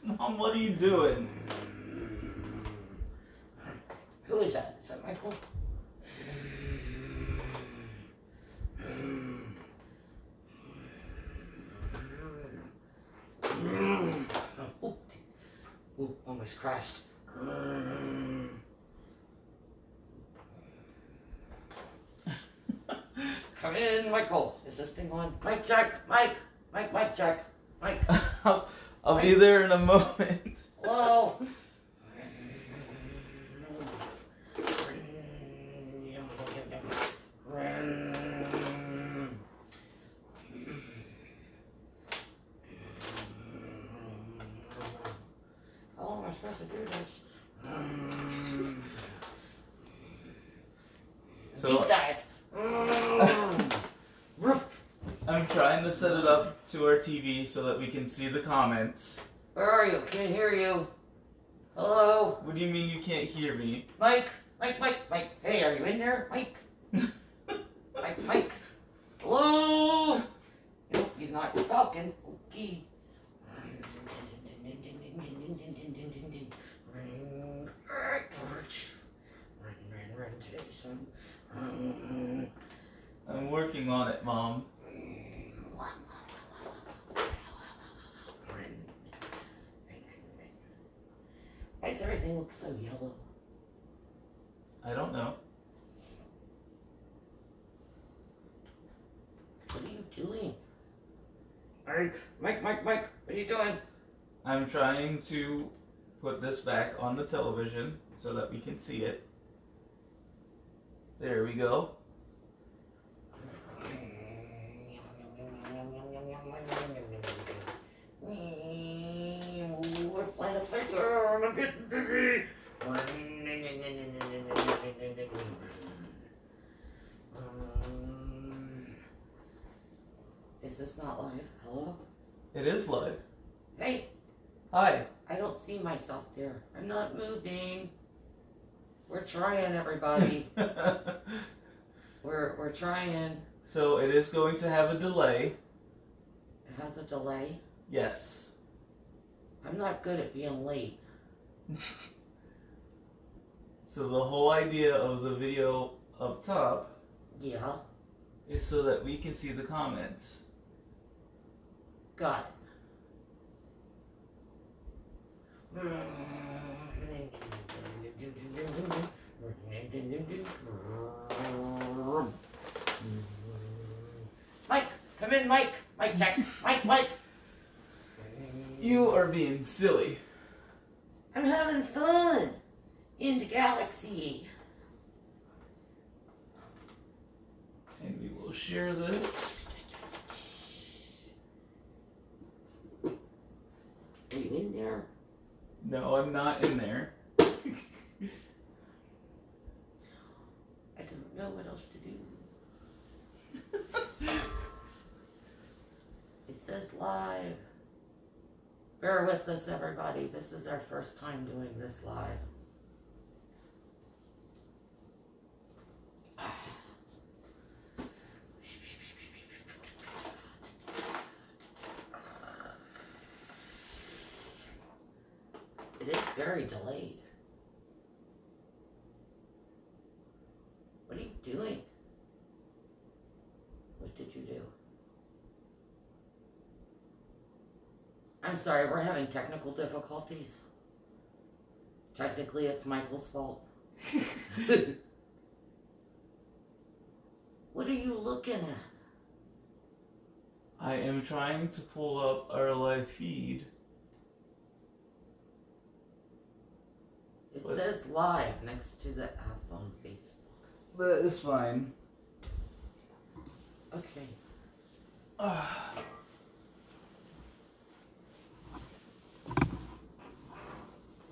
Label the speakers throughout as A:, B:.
A: Mom, what are you doing?
B: Who is that? Is that Michael? Ooh, almost crashed. Come in, Michael. Is this thing on? Mic check. Mike, check. Mike.
A: I'll be there in a moment.
B: Hello. How long am I supposed to do this?
A: So,
B: deep dive.
A: I'm trying to set it up to our TV so that we can see the comments.
B: Where are you? Can't hear you. Hello?
A: What do you mean you can't hear me?
B: Mike. Hey, are you in there? Mike. Mike. Hello? Nope, he's not talking. Okay. Run today, son.
A: I'm working on it, Mom.
B: Why does everything look so yellow?
A: I don't know.
B: What are you doing? Mike, what are you doing?
A: I'm trying to put this back on the television so that we can see it. There we go.
B: We're flying upside down. I'm getting dizzy. Is this not live? Hello?
A: It is live.
B: Hey,
A: Hi.
B: I don't see myself there. I'm not moving. We're trying, everybody. We're trying.
A: So it is going to have a delay.
B: It has a delay.
A: Yes.
B: I'm not good at being late.
A: So the whole idea of the video up top
B: Yeah,
A: is so that we can see the comments.
B: got it. Mike, come in, Mike. Mike, check. Mike.
A: You are being silly.
B: I'm having fun in the galaxy.
A: And we will share this.
B: Are you in there?
A: No, I'm not in there.
B: I don't know what else to do. It says live. Bear with us, everybody. This is our first time doing this live. It is very delayed. What are you doing? What did you do? I'm sorry, we're having technical difficulties. Technically, it's Michael's fault. What are you looking at?
A: I am trying to pull up our live feed.
B: It says live next to the app on Facebook.
A: That is fine.
B: Okay.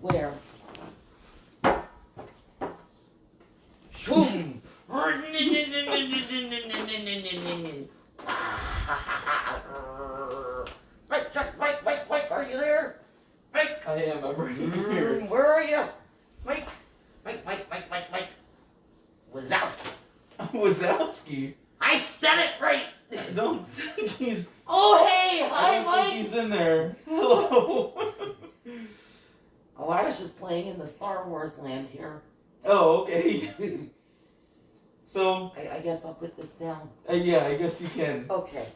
B: Where? Shoom! Mike, are you there? Mike!
A: I am, I'm right here.
B: Where are you? Mike! Wazowski.
A: Wazowski?
B: I said it right!
A: I don't think he's...
B: Oh, hey!
A: I
B: Hi,
A: don't
B: Mike!
A: think he's in there. Hello.
B: I was just playing in the Star Wars land here.
A: Oh, okay. So,
B: I guess I'll put this down.
A: yeah, I guess you can.
B: Okay.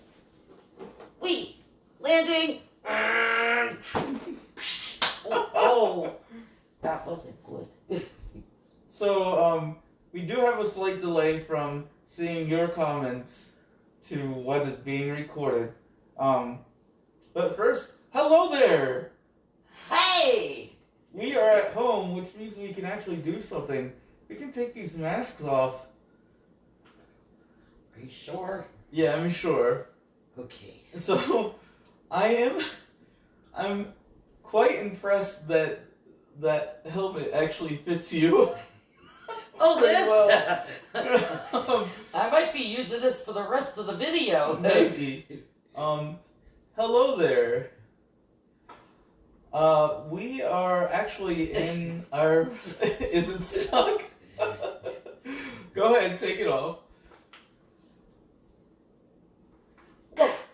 B: Wait! Landing! Oh, that wasn't good.
A: So, we do have a slight delay from seeing your comments to what is being recorded. But first, hello there!
B: Hey!
A: We are at home, which means we can actually do something. We can take these masks off.
B: Are you sure?
A: Yeah, I'm sure.
B: Okay.
A: So, I'm quite impressed that that helmet actually fits you.
B: Oh,
A: pretty
B: this?
A: well.
B: I might be using this for the rest of the video.
A: Maybe. Hello there. We are actually in our... Is it stuck? Go ahead, take it off.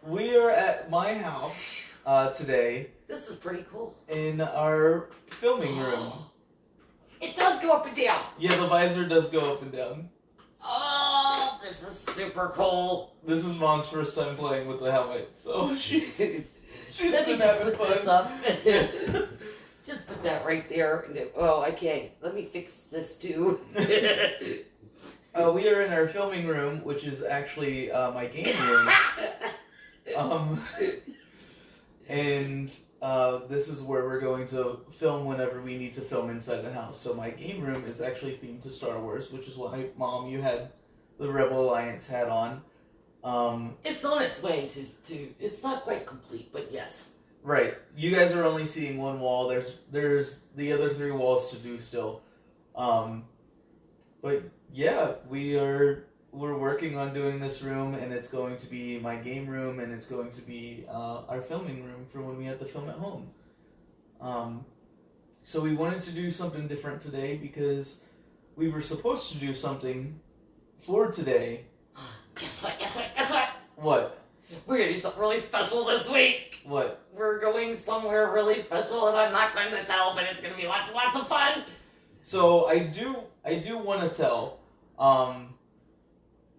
A: We are at my house today
B: This is pretty cool.
A: in our filming room.
B: It does go up and down.
A: Yeah, the visor does go up and down.
B: Oh, this is super cool.
A: This is Mom's first time playing with the helmet, so she's
B: Let me
A: been
B: just
A: having
B: put this
A: fun.
B: up. Just put that right there. Oh, okay. Let me fix this too.
A: We are in our filming room, which is actually my game room. And this is where we're going to film whenever we need to film inside the house. So my game room is actually themed to Star Wars, which is why, Mom, you had the Rebel Alliance hat on.
B: It's on its way to. It's not quite complete, but yes.
A: Right. You guys are only seeing one wall. There's the other 3 walls to do still. But yeah, we're working on doing this room, and it's going to be my game room, and it's going to be our filming room for when we have to film at home. So we wanted to do something different today because we were supposed to do something for today.
B: Guess what? Guess what? Guess what?
A: What?
B: We're gonna do something really special this week.
A: What?
B: We're going somewhere really special, and I'm not going to tell, but it's gonna be lots and lots of fun.
A: So I do want to tell,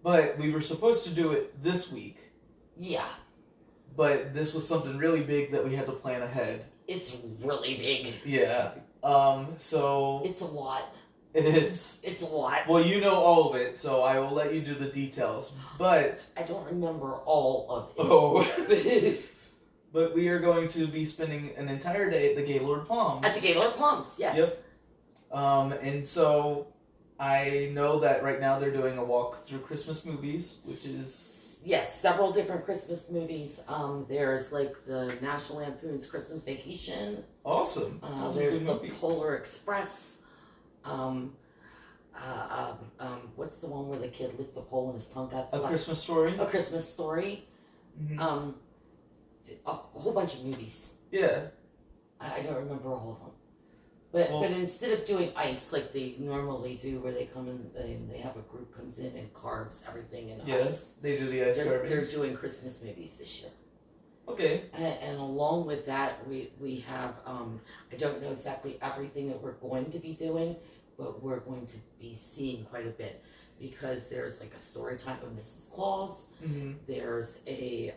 A: but we were supposed to do it this week.
B: Yeah.
A: But this was something really big that we had to plan ahead.
B: It's really big.
A: Yeah. So
B: It's a lot.
A: it is.
B: It's a lot.
A: Well, you know all of it, so I will let you do the details. But
B: I don't remember all of it.
A: oh, but we are going to be spending an entire day at the Gaylord Palms.
B: At the Gaylord Palms, yes.
A: Yep. And so I know that right now they're doing a walk through Christmas movies, which is...
B: Yes, several different Christmas movies. There's like the National Lampoon's Christmas Vacation.
A: Awesome.
B: There's the Polar Express. What's the one where the kid licked the pole and his tongue got stuck?
A: A Christmas Story.
B: A Christmas Story.
A: Mm-hmm.
B: A whole bunch of movies.
A: Yeah.
B: I don't remember all of them. But instead of doing ice like they normally do, where they come in, they have a group comes in and carves everything in ice.
A: They do the ice carvings.
B: They're doing Christmas movies this year.
A: Okay.
B: And along with that, we have, I don't know exactly everything that we're going to be doing, but we're going to be seeing quite a bit. Because there's like a story time of Mrs. Claus.
A: Mm-hmm.
B: There's a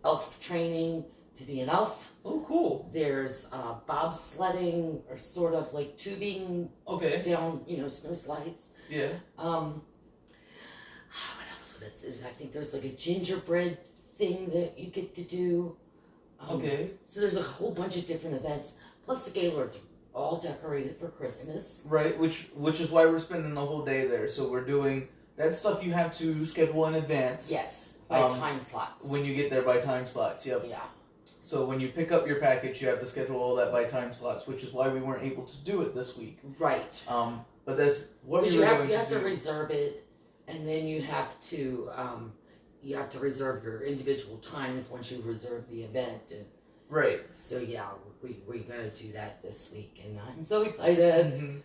B: elf training to be an elf.
A: Oh, cool.
B: There's bobsledding, or sort of like tubing down, snow slides.
A: Yeah.
B: What else would it say? I think there's like a gingerbread thing that you get to do. So there's a whole bunch of different events. Plus the Gaylords all decorated for Christmas.
A: Right, which is why we're spending the whole day there. So we're doing that stuff you have to schedule in advance.
B: Yes, by time slots.
A: When you get there by time slots, yep.
B: Yeah.
A: So when you pick up your package, you have to schedule all that by time slots, which is why we weren't able to do it this week.
B: Right.
A: But that's what we
B: you
A: were
B: have,
A: going
B: you
A: to
B: have
A: do.
B: to reserve it, and then you have to reserve your individual times once you reserve the event. And
A: right.
B: so yeah, we're gonna do that this week, and I'm so excited.
A: Mm-hmm.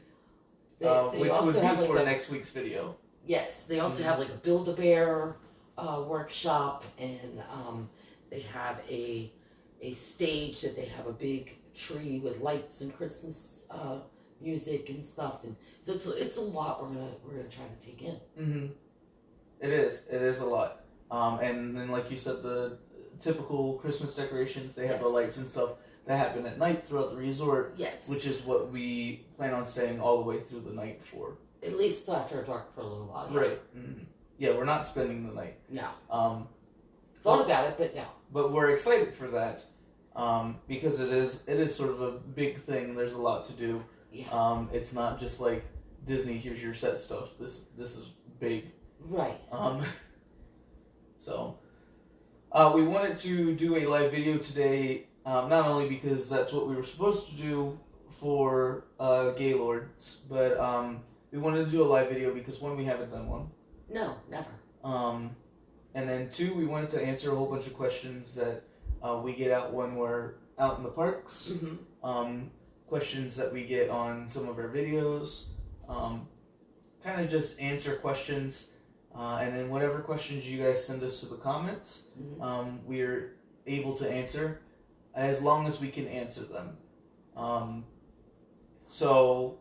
B: They
A: Which
B: also
A: would be
B: have like
A: for next week's video.
B: Yes, they also have like a Build-A-Bear workshop, and they have a stage that they have a big tree with lights and Christmas music and stuff, and so it's a lot we're gonna try to take in.
A: Mm-hmm. It is a lot. And then like you said, the typical Christmas decorations, they have the lights and stuff that happen at night throughout the resort.
B: Yes.
A: Which is what we plan on staying all the way through the night for.
B: At least after dark for a little while. Yeah.
A: Right. Mm-hmm. Yeah, we're not spending the night.
B: No.
A: Thought
B: about it, but no.
A: But we're excited for that. Because it is sort of a big thing. There's a lot to do.
B: Yeah.
A: It's not just like Disney, here's your set stuff. This is big.
B: Right.
A: So we wanted to do a live video today, not only because that's what we were supposed to do for Gaylords, but we wanted to do a live video because one, we haven't done one.
B: No, never.
A: And then two, we wanted to answer a whole bunch of questions that we get out when we're out in the parks.
B: Mm-hmm.
A: Questions that we get on some of our videos. Kind of just answer questions. And then whatever questions you guys send us to the comments,
B: mm-hmm.
A: We're able to answer as long as we can answer them. So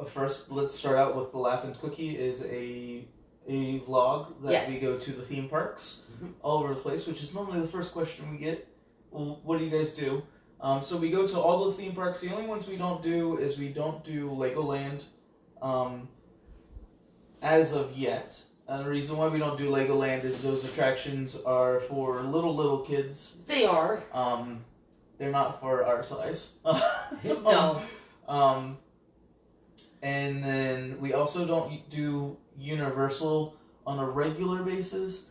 A: first, let's start out with the Laughin Cookie is a vlog that we go to the theme parks all over the place, which is normally the first question we get. Well, what do you guys do? So we go to all the theme parks. The only ones we don't do is we don't do Legoland as of yet. And the reason why we don't do Legoland is those attractions are for little kids.
B: They are.
A: They're not for our size.
B: No.
A: And then we also don't do Universal on a regular basis.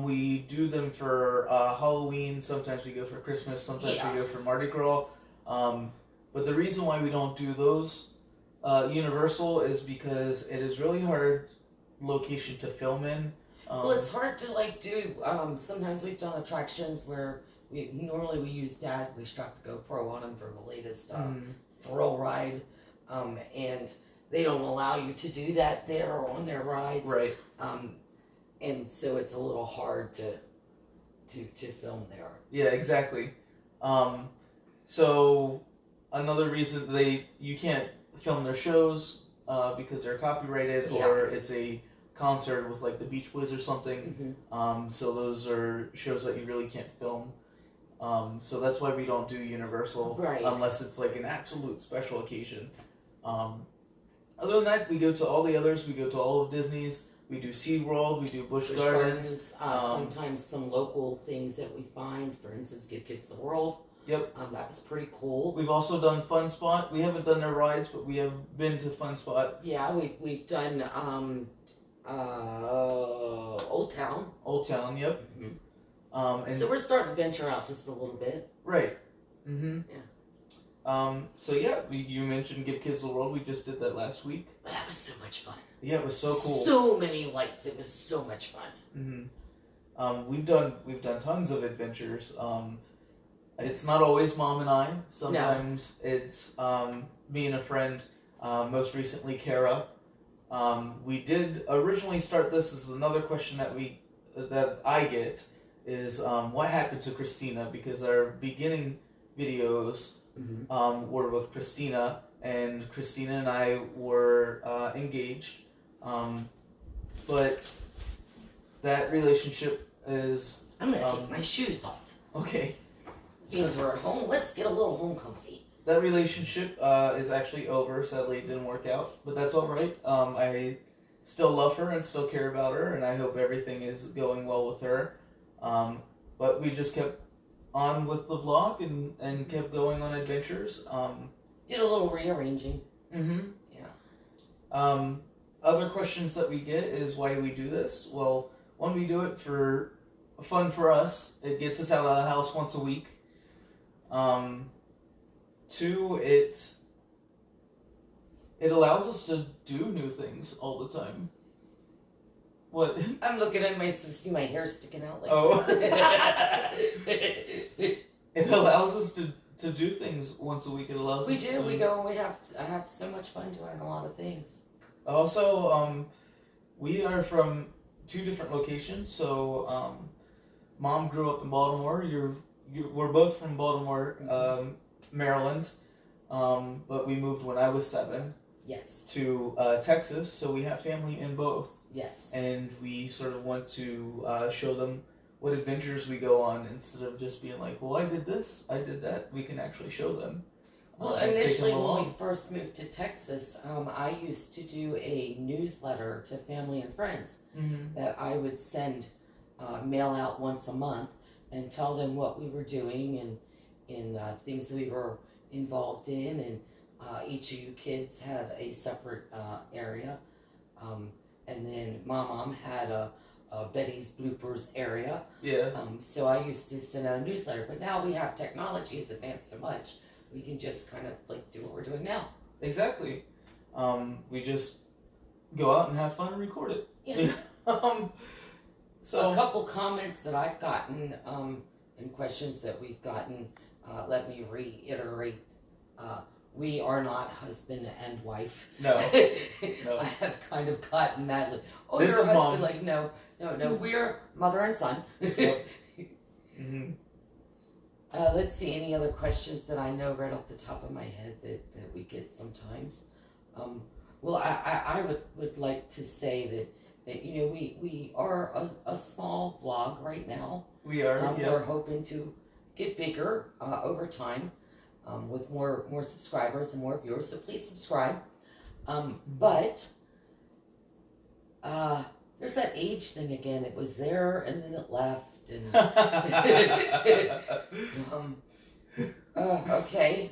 A: We do them for Halloween. Sometimes we go for Christmas. Sometimes we go for Mardi Gras. But the reason why we don't do those Universal is because it is really hard location to film in.
B: Well, it's hard to do. Sometimes we've done attractions where we use Dad. We strap the GoPro on him for the latest thrill ride, and they don't allow you to do that there or on their rides.
A: Right.
B: And so it's a little hard to film there.
A: Yeah, exactly. So another reason you can't film their shows because they're copyrighted, or it's a concert with like the Beach Boys or something.
B: Mm-hmm.
A: So those are shows that you really can't film. So that's why we don't do Universal,
B: right,
A: unless it's like an absolute special occasion. Other than that, we go to all the others. We go to all of Disney's. We do SeaWorld. We do Busch Gardens.
B: Sometimes some local things that we find. For instance, Give Kids the World.
A: Yep.
B: That was pretty cool.
A: We've also done Fun Spot. We haven't done their rides, but we have been to Fun Spot.
B: Yeah, we've done Old Town.
A: Old Town, yep.
B: Mm-hmm. And so we're starting to venture out just a little bit.
A: Right. Mm-hmm.
B: Yeah.
A: So yeah, you mentioned Give Kids the World. We just did that last week.
B: That was so much fun.
A: Yeah, it was so cool.
B: So many lights. It was so much fun.
A: Mm-hmm. We've done tons of adventures. It's not always Mom and I. Sometimes it's me and a friend. Most recently, Kara. We did originally start this. This is another question that I get is what happened to Christina, because our beginning videos were with Christina, and Christina and I were engaged, but that relationship is.
B: I'm gonna take my shoes off.
A: Okay.
B: Means we're at home. Let's get a little home comfy.
A: That relationship is actually over. Sadly, it didn't work out, but that's all right. I still love her and still care about her, and I hope everything is going well with her. But we just kept on with the vlog and kept going on adventures.
B: Did a little rearranging.
A: Mm-hmm.
B: Yeah.
A: Other questions that we get is, why do we do this? Well, one, we do it for fun for us. It gets us out of the house once a week. Two, it allows us to do new things all the time. What?
B: I'm looking at see my hair sticking out like
A: this. It allows us to do things once a week. It allows us
B: to... We go and I have so much fun doing a lot of things.
A: Also, we are from two different locations. So, Mom grew up in Baltimore. We're both from Baltimore. Maryland, but we moved when I was 7.
B: Yes.
A: To Texas, so we have family in both.
B: Yes.
A: And we sort of want to show them what adventures we go on instead of just being like, well, I did this, I did that. We can actually show them.
B: Well, initially when we first moved to Texas, I used to do a newsletter to family and friends that I would send, mail out once a month and tell them what we were doing and things that we were involved in. And each of you kids had a separate area. And then my mom had a Betty's Bloopers area.
A: Yeah.
B: So I used to send out a newsletter. But now we have technology has advanced so much. We can just kind of like do what we're doing now.
A: Exactly. We just go out and have fun and record it.
B: Yeah.
A: So
B: a couple comments that I've gotten and questions that we've gotten. Let me reiterate. We are not husband and wife.
A: No.
B: I have kind of gotten that. Like, oh,
A: this
B: your
A: is
B: husband?
A: Mom.
B: Like, no. We're mother and son.
A: Yep. Mm-hmm.
B: Let's see, any other questions that I know right off the top of my head that we get sometimes? Well, I would like to say that you know, we are a small vlog right now.
A: We are,
B: We're hoping to get bigger over time with more subscribers and more viewers, so please subscribe. But there's that age thing again. It was there and then it left. And okay.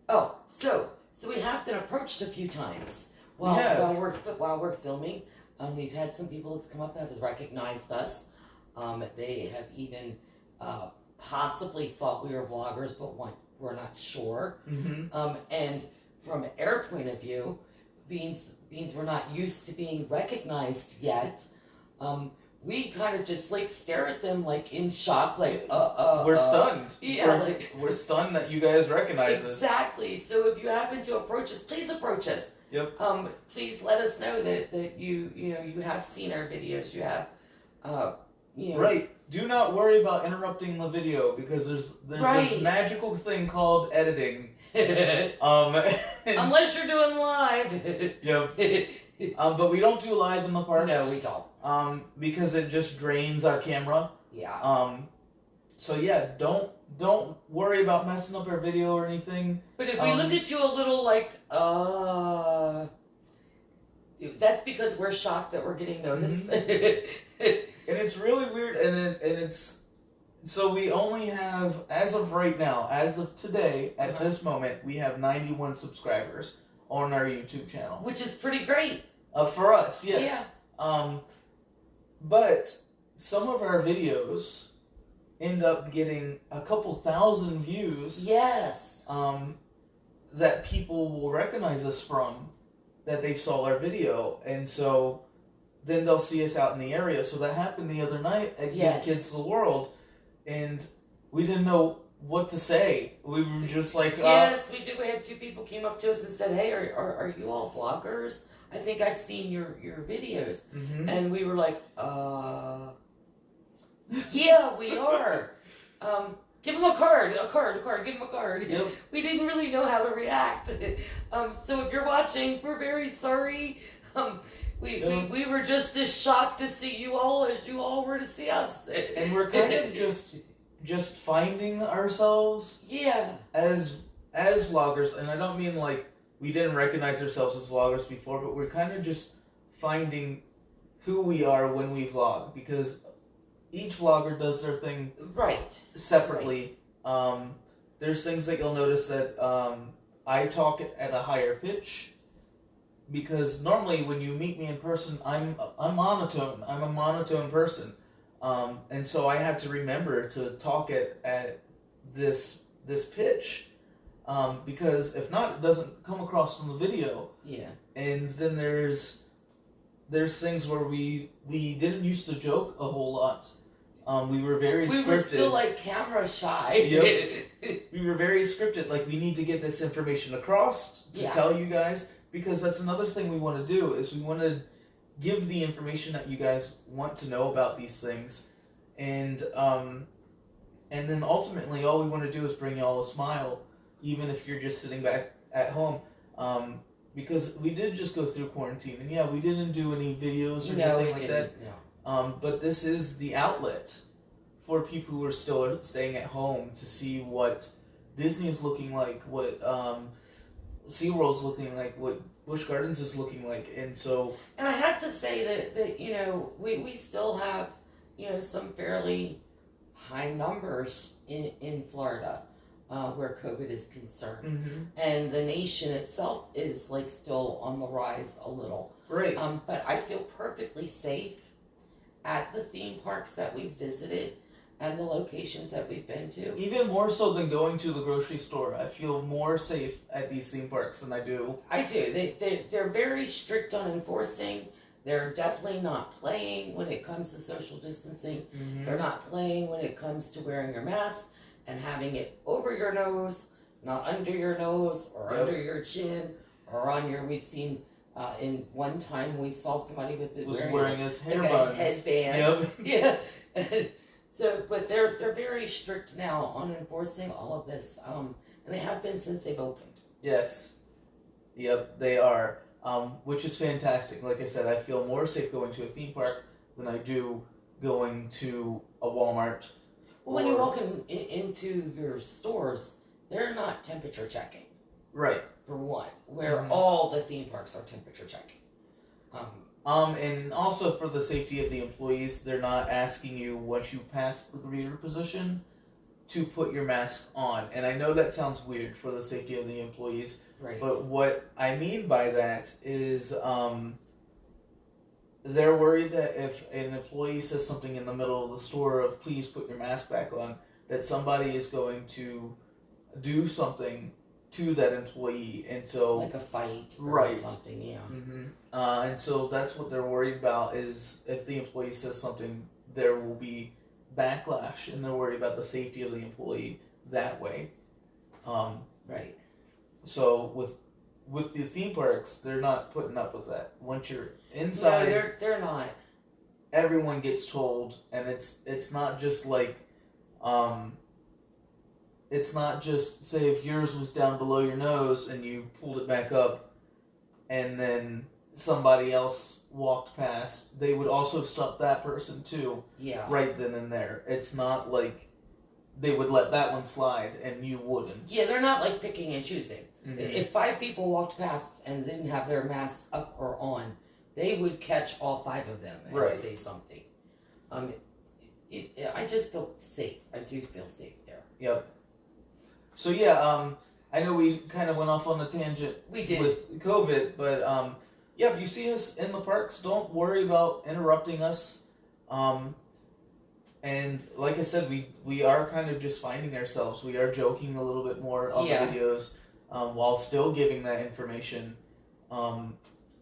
B: Oh, so we have been approached a few times while we're filming. We've had some people that's come up that have recognized us. They have even possibly thought we were vloggers, but we're not sure.
A: Mm-hmm.
B: And from our point of view, being we're not used to being recognized yet. We kind of just like stare at them like in shock, like
A: we're stunned.
B: Yeah,
A: we're stunned that you guys recognize us.
B: Exactly. So if you happen to approach us, please approach us.
A: Yep.
B: Please let us know that you have seen our videos. You have
A: Right. Do not worry about interrupting the video because there's this magical thing called editing.
B: Unless you're doing live.
A: Yep. But we don't do live in the parks.
B: No, we don't.
A: Because it just drains our camera.
B: Yeah.
A: So yeah, don't worry about messing up our video or anything.
B: But if we look at you a little like, that's because we're shocked that we're getting noticed.
A: Mm-hmm. And it's really weird, and it's so we only have, as of right now, as of today, at this moment, we have 91 subscribers on our YouTube channel,
B: which is pretty great.
A: For us, yes.
B: Yeah.
A: But some of our videos end up getting a couple thousand views.
B: Yes.
A: That people will recognize us from, that they saw our video, and so then they'll see us out in the area. So that happened the other night at Give Kids the World, and we didn't know what to say. We were just like,
B: yes, we did. We had 2 people came up to us and said, "Hey, are you all vloggers? I think I've seen your videos."
A: Mm-hmm.
B: And we were like, yeah, we are. Give them a card, give them a card.
A: Yep.
B: We didn't really know how to react. So if you're watching, we're very sorry. We were just as shocked to see you all as you all were to see us.
A: And we're kind of just finding ourselves as vloggers, and I don't mean like we didn't recognize ourselves as vloggers before, but we're kind of just finding who we are when we vlog, because each vlogger does their thing separately. Right. There's things that you'll notice that I talk at a higher pitch, because normally when you meet me in person, I'm monotone. I'm a monotone person, and so I have to remember to talk at this pitch, because if not, it doesn't come across from the video.
B: Yeah. And
A: then there's things where we didn't used to joke a whole lot. We were very scripted. We were
B: still like camera shy.
A: Yep. We were very scripted. Like, we need to get this information across to tell you guys, because that's another thing we want to do, is we want to give the information that you guys want to know about these things. And And then ultimately, all we want to do is bring y'all a smile, even if you're just sitting back at home. Because we did just go through quarantine, and yeah, we didn't do any videos or anything like that.
B: No.
A: But this is the outlet for people who are still staying at home to see what Disney's looking like, what SeaWorld's looking like, what Busch Gardens is looking like, and so.
B: And I have to say that we still have some fairly high numbers in Florida where COVID is concerned,
A: Mm-hmm.
B: and the nation itself is like still on the rise a little.
A: Right.
B: But I feel perfectly safe at the theme parks that we've visited and the locations that we've been to.
A: Even more so than going to the grocery store. I feel more safe at these theme parks than I do.
B: I do. They're very strict on enforcing. They're definitely not playing when it comes to social distancing.
A: Mm-hmm.
B: They're not playing when it comes to wearing your mask and having it over your nose, not under your nose or under your chin or on your. We've seen in one time we saw somebody with it
A: wearing his hair
B: like
A: buns.
B: a headband.
A: Yep.
B: Yeah. So, but they're very strict now on enforcing all of this, and they have been since they've opened.
A: Yes. Yep, they are. Which is fantastic. Like I said, I feel more safe going to a theme park than I do going to a Walmart.
B: Well, when you walk into your stores, they're not temperature checking.
A: Right.
B: For one, where all the theme parks are temperature checking.
A: And also for the safety of the employees, they're not asking you once you pass the greeter position to put your mask on. And I know that sounds weird for the safety of the employees,
B: right.
A: But what I mean by that is they're worried that if an employee says something in the middle of the store of please put your mask back on, that somebody is going to do something to that employee, and so
B: like a fight or
A: right.
B: something, yeah.
A: Mm-hmm. And so that's what they're worried about, is if the employee says something, there will be backlash, and they're worried about the safety of the employee that way.
B: Right.
A: So with the theme parks, they're not putting up with that. Once you're inside,
B: no, they're not.
A: Everyone gets told, and it's not just like it's not just, say, if yours was down below your nose and you pulled it back up and then somebody else walked past, they would also stop that person too.
B: Yeah.
A: Right then and there. It's not like they would let that one slide and you wouldn't.
B: Yeah, they're not like picking and choosing.
A: Mm-hmm.
B: If 5 people walked past and didn't have their masks up or on, they would catch all 5 of them and say something. I just feel safe. I do feel safe there.
A: Yep. So yeah, I know we kind of went off on a tangent
B: we did.
A: With COVID, but yeah, if you see us in the parks, don't worry about interrupting us. And like I said, we are kind of just finding ourselves. We are joking a little bit more on the videos while still giving that information.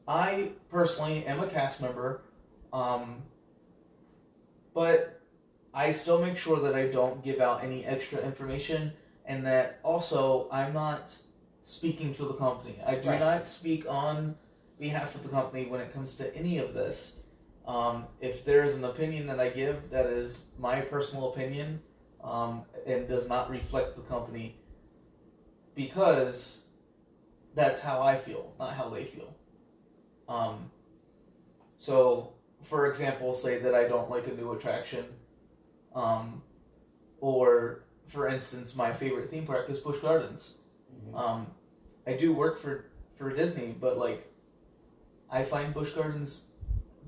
A: I personally am a cast member, but I still make sure that I don't give out any extra information. And that also, I'm not speaking for the company. I do not speak on behalf of the company when it comes to any of this. If there is an opinion that I give that is my personal opinion and does not reflect the company, because that's how I feel, not how they feel. So, for example, say that I don't like a new attraction, or... For instance, my favorite theme park is Busch Gardens. Mm-hmm. I do work for Disney, but like, I find Busch Gardens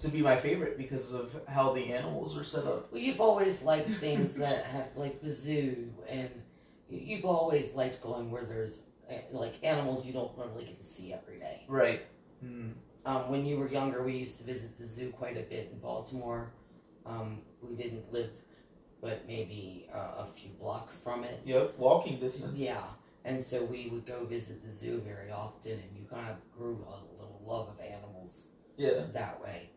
A: to be my favorite because of how the animals are set up.
B: Well, you've always liked things that have, like the zoo, and you've always liked going where there's like animals you don't normally get to see every day.
A: Right. Mm-hmm.
B: When you were younger, we used to visit the zoo quite a bit in Baltimore. We didn't live but maybe a few blocks from it.
A: Yep, walking distance.
B: Yeah, and so we would go visit the zoo very often, and you kind of grew a little love of animals.
A: Yeah.
B: That way.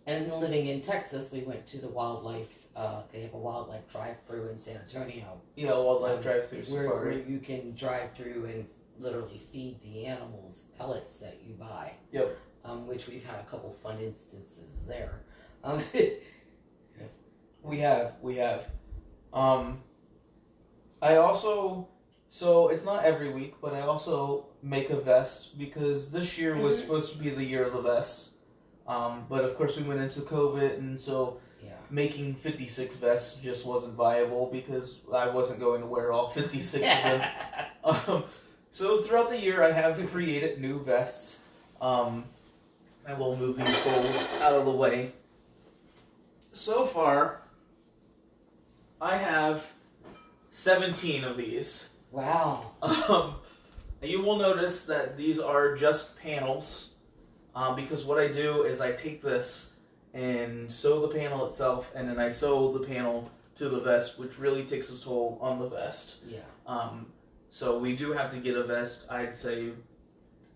B: And living in Texas, we went to the wildlife. They have a wildlife drive-through in San Antonio.
A: Yeah, wildlife drive-through safari.
B: Where you can drive through and literally feed the animals pellets that you buy.
A: Yep.
B: Which we've had a couple fun instances there.
A: We have. I also, so it's not every week, but I also make a vest because this year was supposed to be the year of the vest. But of course we went into COVID, and so making 56 vests just wasn't viable because I wasn't going to wear all 56 of them. So throughout the year I have created new vests. I will move these bowls out of the way. So far, I have 17 of these.
B: Wow.
A: You will notice that these are just panels, because what I do is I take this and sew the panel itself, and then I sew the panel to the vest, which really takes a toll on the vest.
B: Yeah.
A: So we do have to get a vest, I'd say,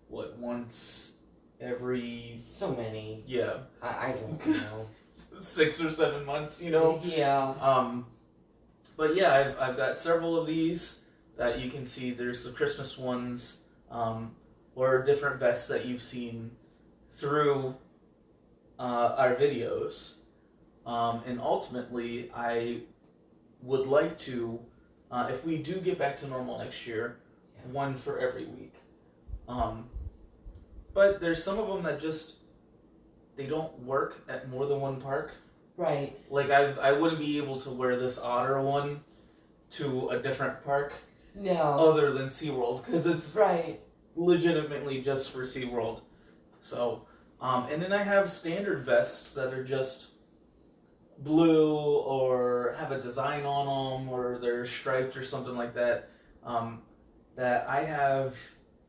A: once every...
B: So many.
A: Yeah.
B: I don't know.
A: 6 or 7 months, you know?
B: Yeah.
A: But yeah, I've got several of these that you can see. There's the Christmas ones, or different vests that you've seen through our videos. And ultimately, I would like to, if we do get back to normal next year, one for every week. But there's some of them that just, they don't work at more than one park.
B: Right.
A: Like, I wouldn't be able to wear this otter one to a different park.
B: No.
A: Other than SeaWorld, because it's
B: right.
A: legitimately just for SeaWorld. So, and then I have standard vests that are just blue or have a design on them, or they're striped or something like that. That I have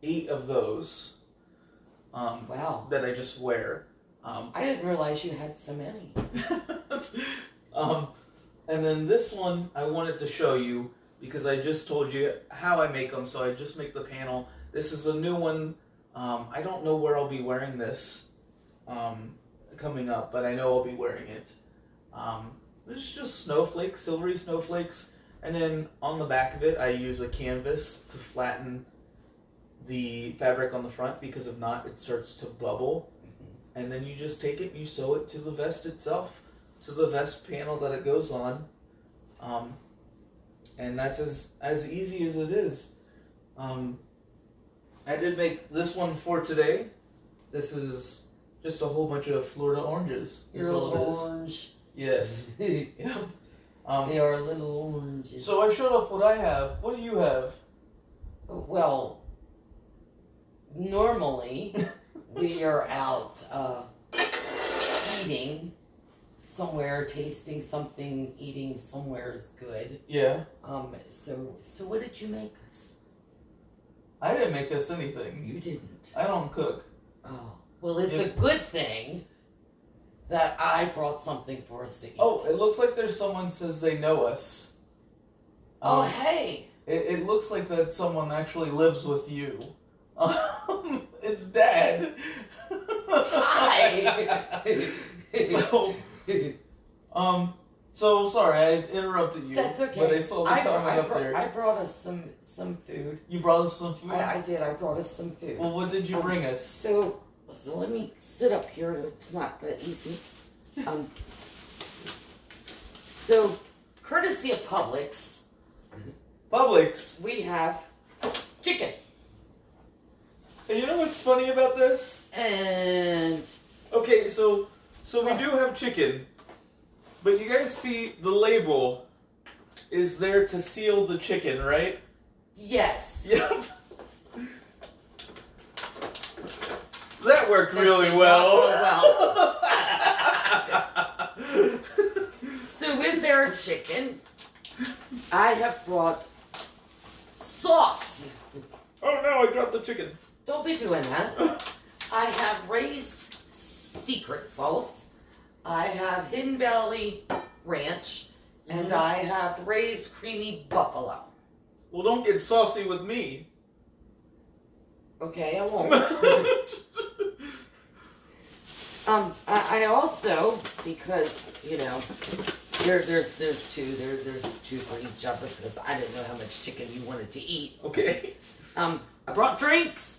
A: 8 of those.
B: Wow.
A: That I just wear.
B: I didn't realize you had so many.
A: And then this one I wanted to show you because I just told you how I make them. So I just make the panel. This is a new one. I don't know where I'll be wearing this coming up, but I know I'll be wearing it. It's just snowflakes, silvery snowflakes. And then on the back of it, I use a canvas to flatten the fabric on the front, because if not, it starts to bubble. And then you just take it and you sew it to the vest itself, to the vest panel that it goes on. And that's as easy as it is. I did make this one for today. This is just a whole bunch of Florida oranges.
B: Your little orange.
A: Yes. Yep.
B: They are little oranges.
A: So I showed off what I have. What do you have?
B: Well, normally we are out eating somewhere, tasting something, eating somewhere is good.
A: Yeah.
B: So what did you make us?
A: I didn't make us anything.
B: You didn't.
A: I don't cook.
B: Oh. Well, it's a good thing that I brought something for us to eat.
A: Oh, it looks like there's someone says they know us.
B: Oh, hey.
A: It looks like that someone actually lives with you. It's Dad.
B: Hi.
A: So sorry I interrupted you.
B: That's okay.
A: But I saw the comment up there.
B: I brought us some food.
A: You brought us some food?
B: I did. I brought us some food.
A: Well, what did you bring us?
B: So let me sit up here. It's not that easy. So, courtesy of Publix.
A: Publix?
B: We have chicken.
A: And you know what's funny about this?
B: And...
A: Okay, so we do have chicken. But you guys see the label is there to seal the chicken, right?
B: Yes.
A: Yep. That worked really well.
B: So with their chicken, I have brought sauce.
A: Oh no, I dropped the chicken.
B: Don't be doing that. I have Ray's secret sauce. I have Hidden Valley Ranch. And I have Ray's Creamy Buffalo.
A: Well, don't get saucy with me.
B: Okay, I won't. I also, because, you know, there's two for each of us, because I didn't know how much chicken you wanted to eat.
A: Okay.
B: I brought drinks.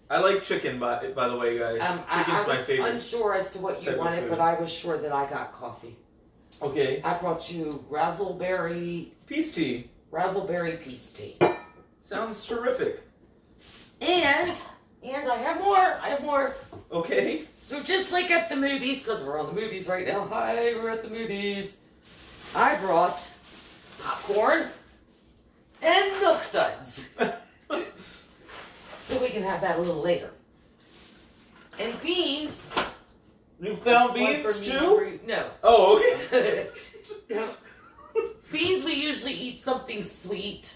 A: I like chicken, by the way, guys. Chicken's my favorite.
B: I was unsure as to what you wanted, but I was sure that I got coffee.
A: Okay.
B: I brought you raspberry
A: Peace tea.
B: Raspberry peace tea.
A: Sounds terrific.
B: And I have more.
A: Okay.
B: So just like at the movies, because we're on the movies right now. Hi, we're at the movies. I brought popcorn and Milk Duds. So we can have that a little later. And beans.
A: You found beans too?
B: No.
A: Oh, okay.
B: Beans, we usually eat something sweet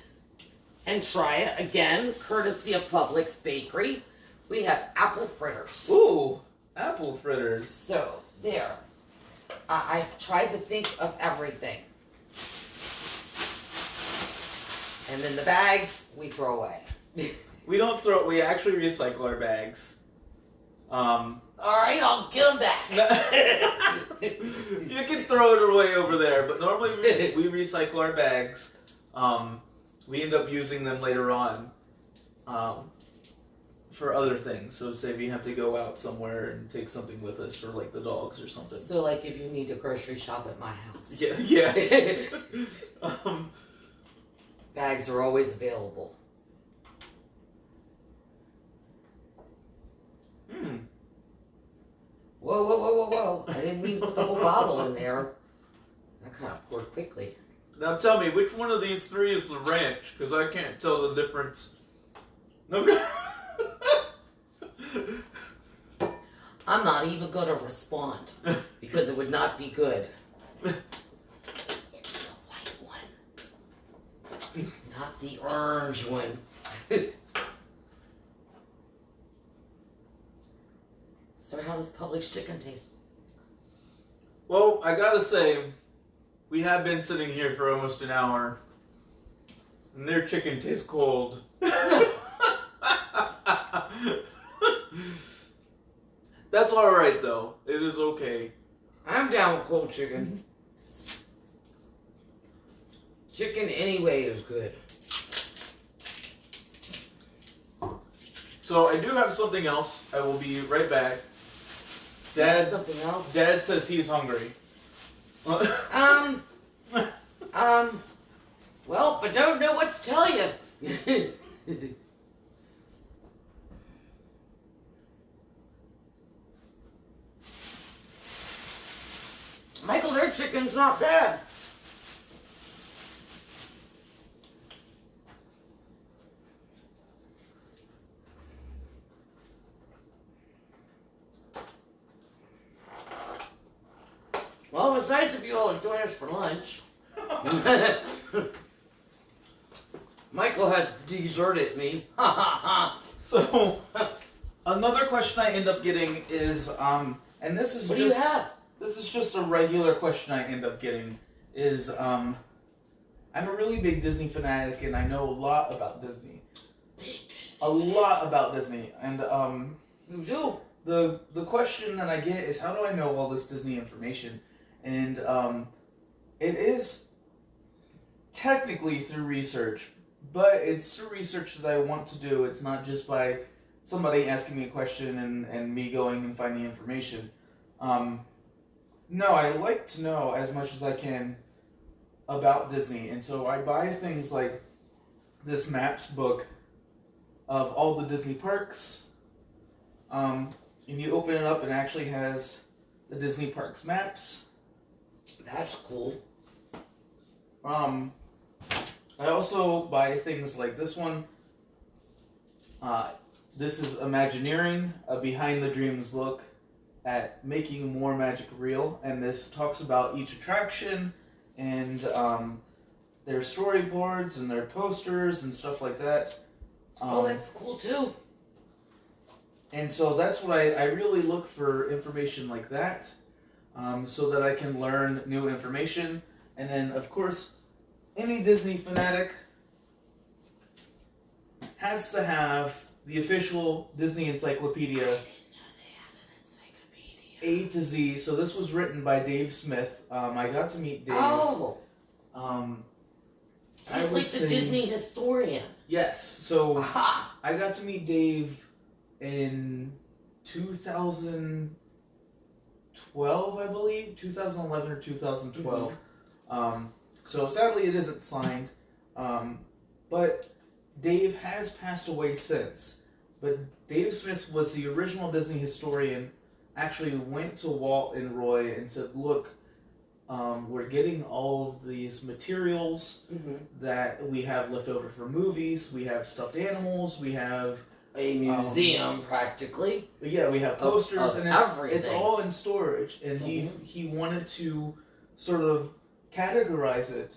B: and try it again, courtesy of Publix Bakery. We have apple fritters.
A: Ooh, apple fritters.
B: So, there. I've tried to think of everything. And then the bags, we throw away.
A: We don't throw, we actually recycle our bags.
B: Alright, I'll give them back.
A: You can throw it away over there, but normally we recycle our bags. We end up using them later on for other things. So say we have to go out somewhere and take something with us for like the dogs or something.
B: So like if you need to grocery shop at my house.
A: Yeah.
B: Bags are always available. Whoa. I didn't mean to put the whole bottle in there. That kind of poured quickly.
A: Now tell me, which one of these three is the ranch? Because I can't tell the difference. No.
B: I'm not even going to respond because it would not be good. It's the white one, not the orange one. So how does Publix chicken taste?
A: Well, I gotta say, we have been sitting here for almost an hour, and their chicken tastes cold. That's alright though. It is okay.
B: I'm down with cold chicken. Chicken anyway is good.
A: So I do have something else. I will be right back. Dad,
B: something else?
A: Dad says he's hungry.
B: Well, but don't know what to tell you. Michael, their chicken's not bad. Well, it was nice of you all to join us for lunch. Michael has deserted me.
A: So, another question I end up getting is, and this is
B: what do you have?
A: This is just a regular question I end up getting, is, I'm a really big Disney fanatic and I know a lot about Disney. A lot about Disney. And,
B: You do?
A: The question that I get is, how do I know all this Disney information? And it is technically through research, but it's through research that I want to do. It's not just by somebody asking me a question and me going and finding information. No, I like to know as much as I can about Disney, and so I buy things like this maps book of all the Disney parks. And you open it up and it actually has the Disney parks maps.
B: That's cool.
A: I also buy things like this one. This is Imagineering, a behind the dreams look at making more magic real, and this talks about each attraction and their storyboards and their posters and stuff like that.
B: That's cool too.
A: And so that's what I really look for, information like that, so that I can learn new information. And then, of course, any Disney fanatic has to have the official Disney encyclopedia.
B: I didn't know they had an encyclopedia.
A: A to Z. So this was written by Dave Smith. I got to meet Dave.
B: Oh.
A: I
B: He's
A: would
B: like the
A: say,
B: Disney historian.
A: Yes. So
B: Aha.
A: I got to meet Dave in 2012, 2012, I believe, 2011 or 2012.
B: Mm-hmm.
A: So sadly, it isn't signed. But Dave has passed away since. But Dave Smith was the original Disney historian. Actually, went to Walt and Roy and said, "Look, we're getting all of these materials that we have left over for movies. We have stuffed animals. We have
B: a museum, practically.
A: Yeah, we have posters, and it's all in storage. And
B: Mm-hmm.
A: he wanted to sort of categorize it,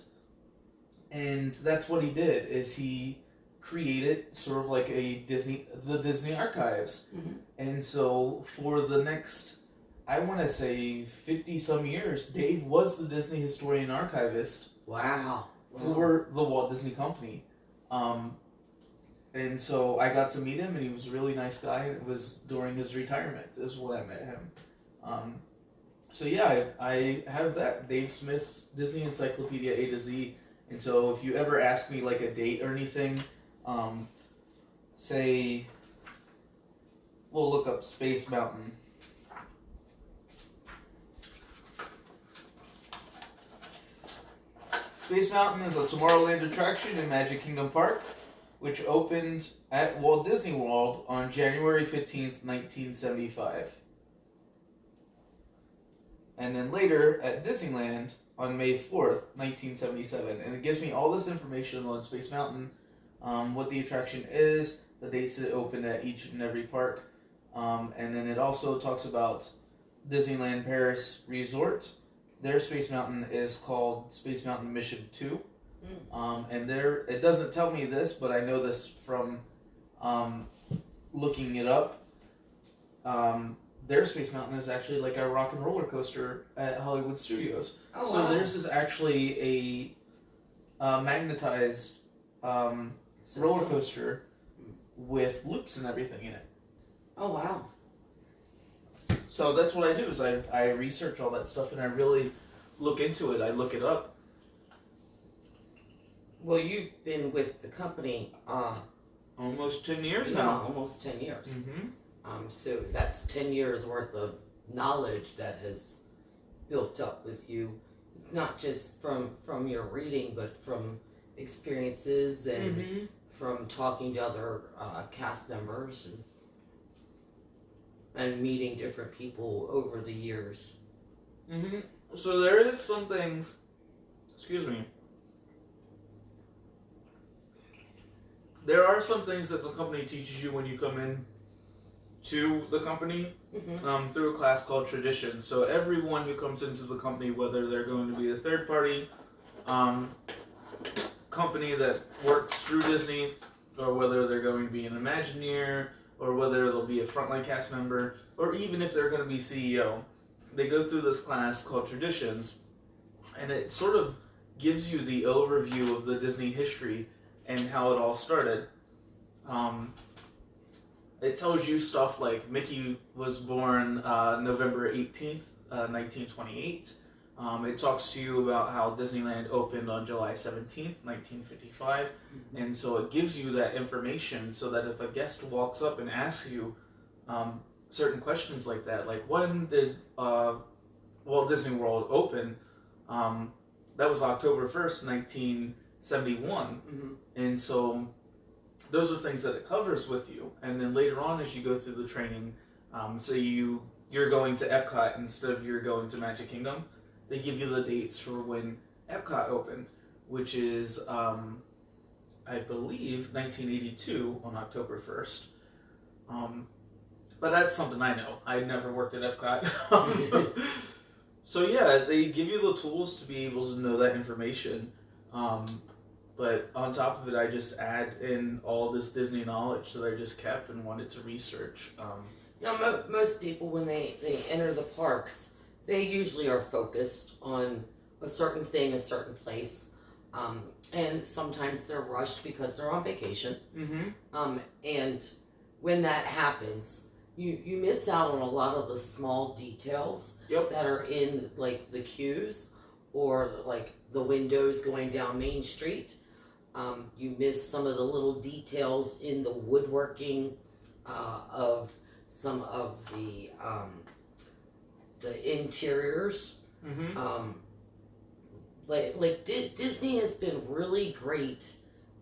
A: and that's what he did. Is he created sort of like the Disney Archives, and so for the next, I want to say 50 some years, Dave was the Disney historian archivist.
B: Wow.
A: For the Walt Disney Company. And so I got to meet him, and he was a really nice guy. It was during his retirement is when I met him. So yeah, I have that, Dave Smith's Disney Encyclopedia A to Z. And so if you ever ask me like a date or anything, say, we'll look up Space Mountain. Space Mountain is a Tomorrowland attraction in Magic Kingdom Park, which opened at Walt Disney World on January 15th, 1975. And then later at Disneyland on May 4th, 1977. And it gives me all this information on Space Mountain, what the attraction is, the dates that it opened at each and every park. And then it also talks about Disneyland Paris Resort. Their Space Mountain is called Space Mountain Mission 2. And it doesn't tell me this, but I know this from looking it up. Their Space Mountain is actually like a rock and roller coaster at Hollywood Studios.
B: Oh,
A: so
B: wow.
A: theirs is actually a magnetized roller coaster with loops and everything in it.
B: Oh, wow.
A: So that's what I do, is I research all that stuff, and I really look into it. I look it up.
B: Well, you've been with the company
A: almost 10 years now.
B: Almost 10 years.
A: Mm-hmm.
B: So that's 10 years worth of knowledge that has built up with you, not just from your reading, but from experiences and from talking to other cast members and meeting different people over the years.
A: So there is some things, excuse me, there are some things that the company teaches you when you come in to the company through a class called Tradition. So everyone who comes into the company, whether they're going to be a third party company that works through Disney, or whether they're going to be an Imagineer, or whether they'll be a frontline cast member, or even if they're going to be CEO, they go through this class called Traditions, and it sort of gives you the overview of the Disney history and how it all started. It tells you stuff like Mickey was born November 18th, 1928. It talks to you about how Disneyland opened on July 17th, 1955. And so it gives you that information so that if a guest walks up and asks you certain questions like that, like when did Walt Disney World open? That was October 1st, 1971. And so those are things that it covers with you. And then later on, as you go through the training, so you're going to Epcot instead of you're going to Magic Kingdom, they give you the dates for when Epcot opened, which is, I believe, 1982 on October 1st. But that's something I know. I never worked at Epcot. So yeah, they give you the tools to be able to know that information. But on top of it, I just add in all this Disney knowledge that I just kept and wanted to research.
B: Most people, when they enter the parks, they usually are focused on a certain thing, a certain place. And sometimes they're rushed because they're on vacation. And when that happens, you miss out on a lot of the small details that are in like the queues or like the windows going down Main Street. You miss some of the little details in the woodworking of some of the the interiors.
A: Mm-hmm.
B: Disney has been really great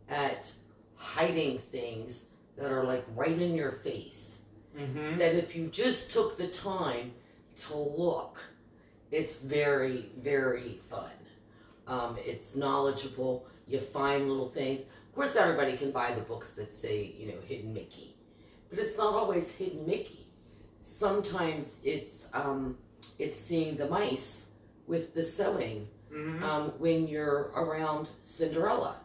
B: at hiding things that are like right in your face.
A: Mm-hmm.
B: That if you just took the time to look, it's very, very fun. It's knowledgeable. You find little things. Of course, everybody can buy the books that say, Hidden Mickey, but it's not always Hidden Mickey. Sometimes it's seeing the mice with the sewing.
A: Mm-hmm.
B: When you're around Cinderella.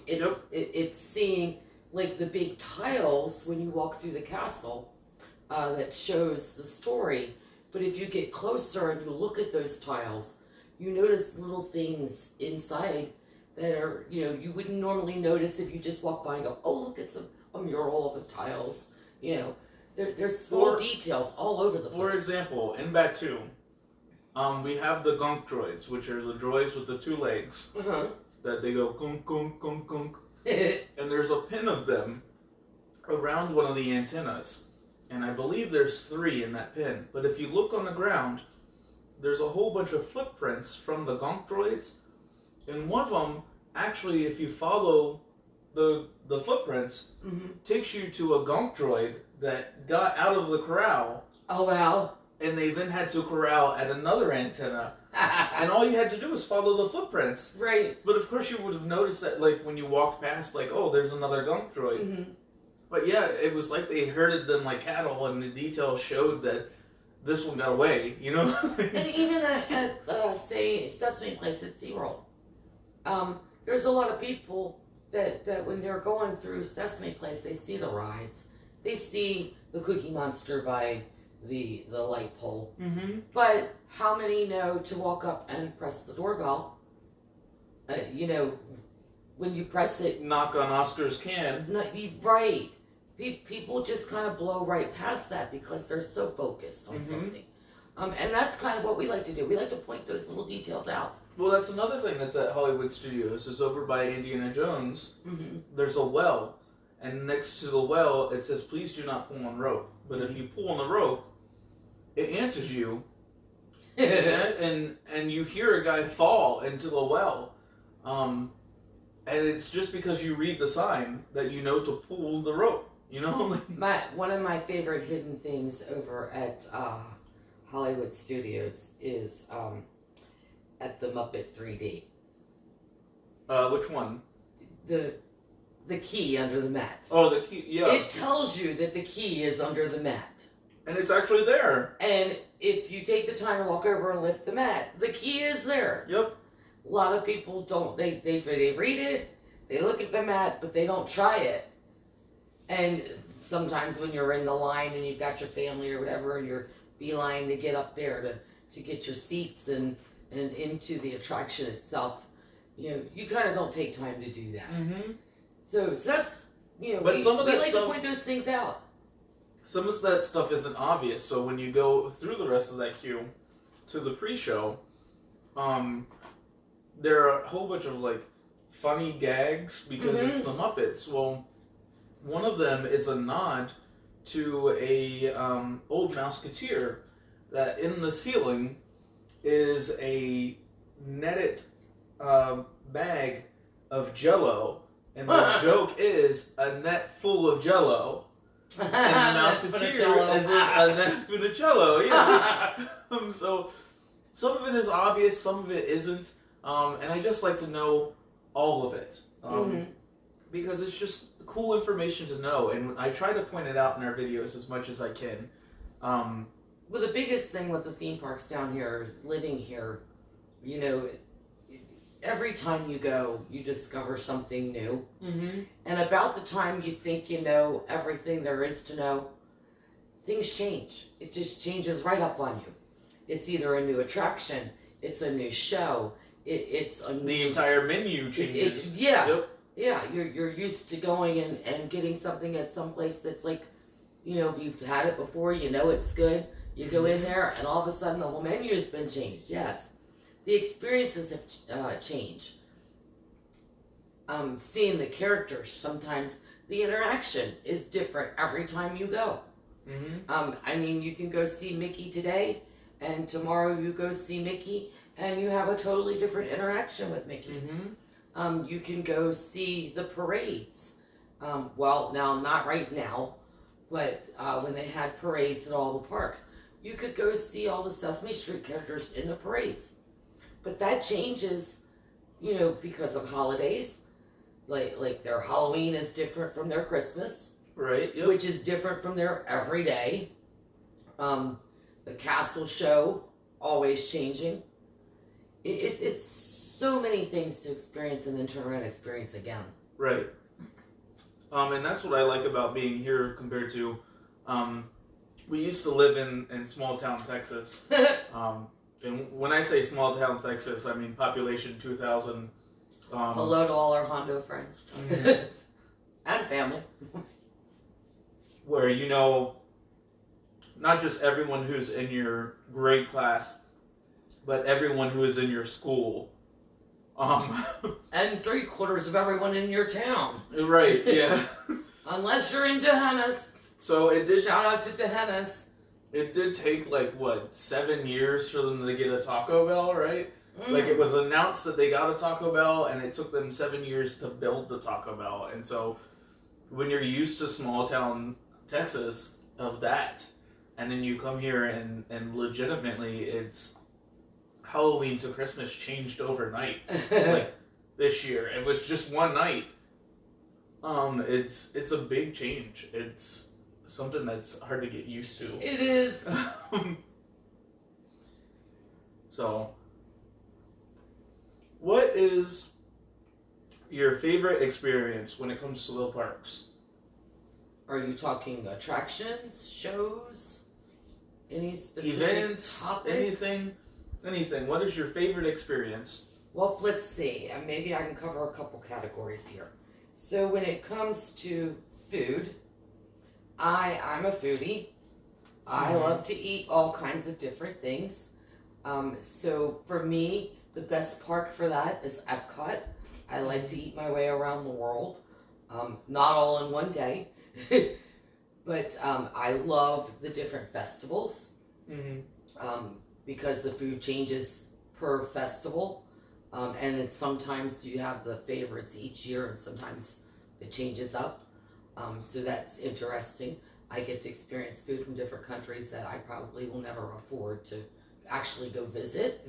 B: It's seeing like the big tiles when you walk through the castle that shows the story. But if you get closer and you look at those tiles, you notice little things inside that are, you wouldn't normally notice if you just walk by and go, oh, look, it's a mural of the tiles. There's small details all over the place.
A: For example, in Batu, we have the gunk droids, which are the droids with the 2 legs that they go gunk, gunk, gunk, gunk. And there's a pin of them around one of the antennas. And I believe there's 3 in that pin. But if you look on the ground, there's a whole bunch of footprints from the gunk droids. And one of them, actually, if you follow the footprints, takes you to a gunk droid that got out of the corral.
B: Oh, wow.
A: And they then had to corral at another antenna. And all you had to do was follow the footprints.
B: Right.
A: But of course you would have noticed that, like, when you walked past, like, oh, there's another gunk droid.
B: Mm-hmm.
A: But yeah, it was like they herded them like cattle, and the details showed that this one got away,
B: And even at say, Sesame Place at SeaWorld, there's a lot of people that when they're going through Sesame Place, they see the rides. They see the Cookie Monster by the light pole.
A: Mm-hmm.
B: But how many know to walk up and press the doorbell? When you press it,
A: knock on Oscar's can.
B: Right. People just kind of blow right past that because they're so focused on something. And that's kind of what we like to do. We like to point those little details out.
A: Well, that's another thing that's at Hollywood Studios, is over by Indiana Jones.
B: Mm-hmm.
A: There's a well, and next to the well it says, please do not pull on rope. But if you pull on the rope, it answers you, and you hear a guy fall into the well. And it's just because you read the sign that you know to pull the rope,
B: One of my favorite hidden things over at Hollywood Studios is at the Muppet 3D.
A: Which one?
B: The key under the mat.
A: Oh, the key, yeah.
B: It tells you that the key is under the mat.
A: And it's actually there.
B: And if you take the time to walk over and lift the mat, the key is there.
A: Yep.
B: A lot of people don't, they read it, they look at the mat, but they don't try it. And sometimes when you're in the line and you've got your family or whatever, and you're beeline to get up there to get your seats and into the attraction itself, you kind of don't take time to do that.
A: Mm-hmm.
B: So that's,
A: but
B: we like to point those things out.
A: Some of that stuff isn't obvious, so when you go through the rest of that queue to the pre-show, there are a whole bunch of, like, funny gags because it's the Muppets. Well, one of them is a nod to a old Mouseketeer that in the ceiling is a netted bag of Jell-O, and the joke is a net full of Jell-O. And the Mouseketeer is a net full of Jell-O. Yeah. So some of it is obvious, some of it isn't, and I just like to know all of it because it's just cool information to know, and I try to point it out in our videos as much as I can.
B: Well, the biggest thing with the theme parks down here, living here, every time you go, you discover something new. Mm-hmm. And about the time you think you know everything there is to know, things change. It just changes right up on you. It's either a new attraction, it's a new show, it's a new...
A: The entire menu changes.
B: Yep. Yeah, you're used to going and getting something at some place that's like, you've had it before, it's good. You go in there, and all of a sudden the whole menu has been changed. Yes. The experiences have changed. Seeing the characters, sometimes the interaction is different every time you go. I mean, you can go see Mickey today, and tomorrow you go see Mickey, and you have a totally different interaction with Mickey. You can go see the parades. Well, now, not right now, but when they had parades at all the parks, you could go see all the Sesame Street characters in the parades. But that changes, you know, because of holidays. Like their Halloween is different from their Christmas.
A: Right, yep.
B: Which is different from their everyday. The castle show, always changing. It's so many things to experience and then turn around and experience again.
A: Right. And that's what I like about being here compared to, we used to live in small town Texas. And when I say small town Texas, I mean population 2,000.
B: Hello to all our Hondo friends. And family.
A: Where you know, not just everyone who's in your grade class, but everyone who is in your school.
B: And 3/4 of everyone in your town.
A: Right, yeah.
B: Unless you're in Dehennis.
A: So it did.
B: Shout out to Dehennis.
A: It did take 7 years for them to get a Taco Bell, right? Like it was announced that they got a Taco Bell, and it took them 7 years to build the Taco Bell. And so, when you're used to small town Texas of that, and then you come here and legitimately it's Halloween to Christmas changed overnight. Like this year, it was just one night. It's a big change. It's something that's hard to get used to.
B: It is.
A: So, what is your favorite experience when it comes to the parks?
B: Are you talking attractions, shows, any specific
A: events,
B: topic?
A: anything? What is your favorite experience?
B: Well, let's see. Maybe I can cover a couple categories here. So when it comes to food, I'm a foodie. I love to eat all kinds of different things. So for me, the best park for that is Epcot. I like to eat my way around the world. Not all in one day. But I love the different festivals. Because the food changes per festival. And it's sometimes you have the favorites each year, and sometimes it changes up. So that's interesting. I get to experience food from different countries that I probably will never afford to actually go visit.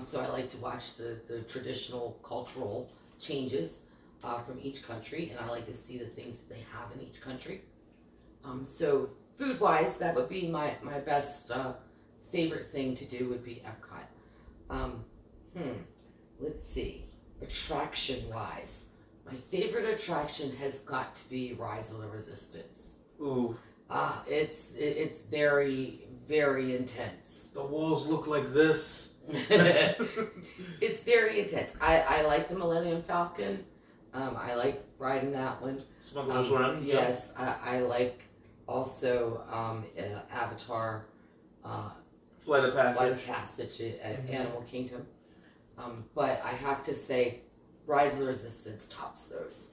B: So I like to watch the traditional cultural changes from each country, and I like to see the things that they have in each country. So food-wise, that would be my best favorite thing to do would be Epcot. Let's see. Attraction-wise, my favorite attraction has got to be Rise of the Resistance.
A: Ooh.
B: It's very, very intense.
A: The walls look like this.
B: It's very intense. I like the Millennium Falcon. I like riding that one.
A: Smuggler's Run.
B: Yes, I like also Avatar.
A: Flight of Passage.
B: Flight of Passage at Animal Kingdom. But I have to say, Rise of the Resistance tops those.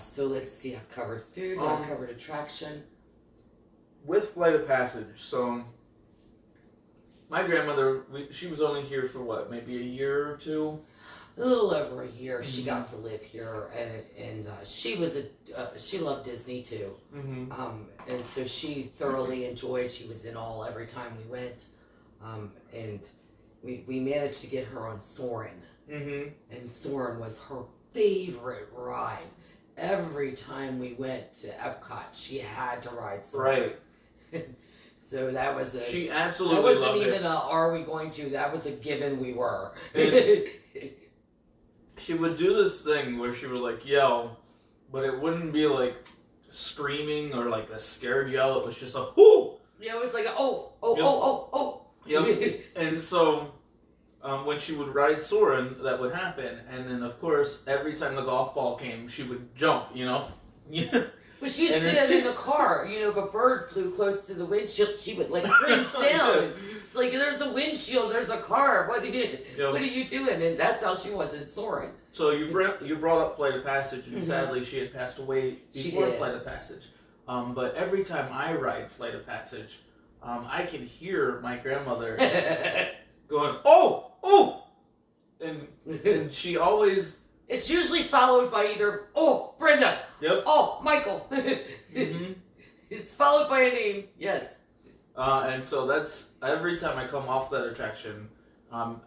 B: So let's see, I've covered food, I've covered attraction.
A: With Flight of Passage, so my grandmother, she was only here for what, maybe a year or two?
B: A little over a year. She got to live here, and she loved Disney too. And so she thoroughly enjoyed. She was in every time we went, and we managed to get her on Soarin'. And Soarin' was her favorite ride. Every time we went to Epcot, she had to ride Soarin'. Right. So that was
A: she absolutely loved it. That
B: wasn't even are we going to? That was a given. We were.
A: She would do this thing where she would yell, but it wouldn't be screaming or a scared yell. It was just a whoo.
B: Yeah, it was like oh.
A: Yep. And so when she would ride Soarin', that would happen. And then of course, every time the golf ball came, she would jump.
B: But she used to do that in the car. If a bird flew close to the windshield, she would cringe down. There's a windshield, there's a car. What are you doing? And that's how she was in Soarin'.
A: So you brought up Flight of Passage, and sadly she had passed away before Flight of Passage. But every time I ride Flight of Passage, I can hear my grandmother going, "Oh, oh," and she always.
B: It's usually followed by either, "Oh, Brenda."
A: Yep.
B: "Oh, Michael."
A: Mm-hmm.
B: It's followed by a name. Yes.
A: And so that's every time I come off that attraction.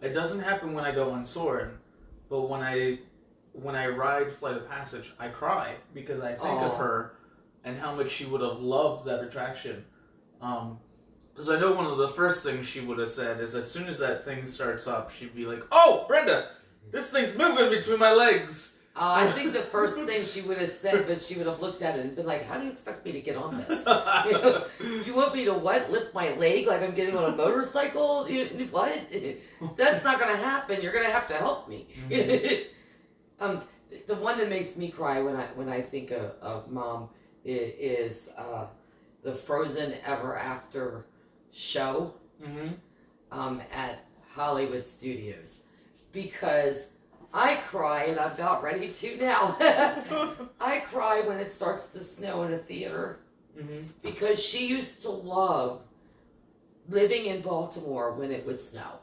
A: It doesn't happen when I go on Soarin', but when I ride Flight of Passage, I cry because I think of her and how much she would have loved that attraction. Because I know one of the first things she would have said is as soon as that thing starts up, she'd be like, "Oh, Brenda, this thing's moving between my legs."
B: I think the first thing she would have said was she would have looked at it and been like, "How do you expect me to get on this? You want me to what? Lift my leg like I'm getting on a motorcycle? What? That's not going to happen. You're going to have to help me." Mm-hmm. The one that makes me cry when I think of Mom is the Frozen Ever After show at Hollywood Studios, because I cry, and I'm about ready to now. I cry when it starts to snow in a theater, because she used to love living in Baltimore when it would snow.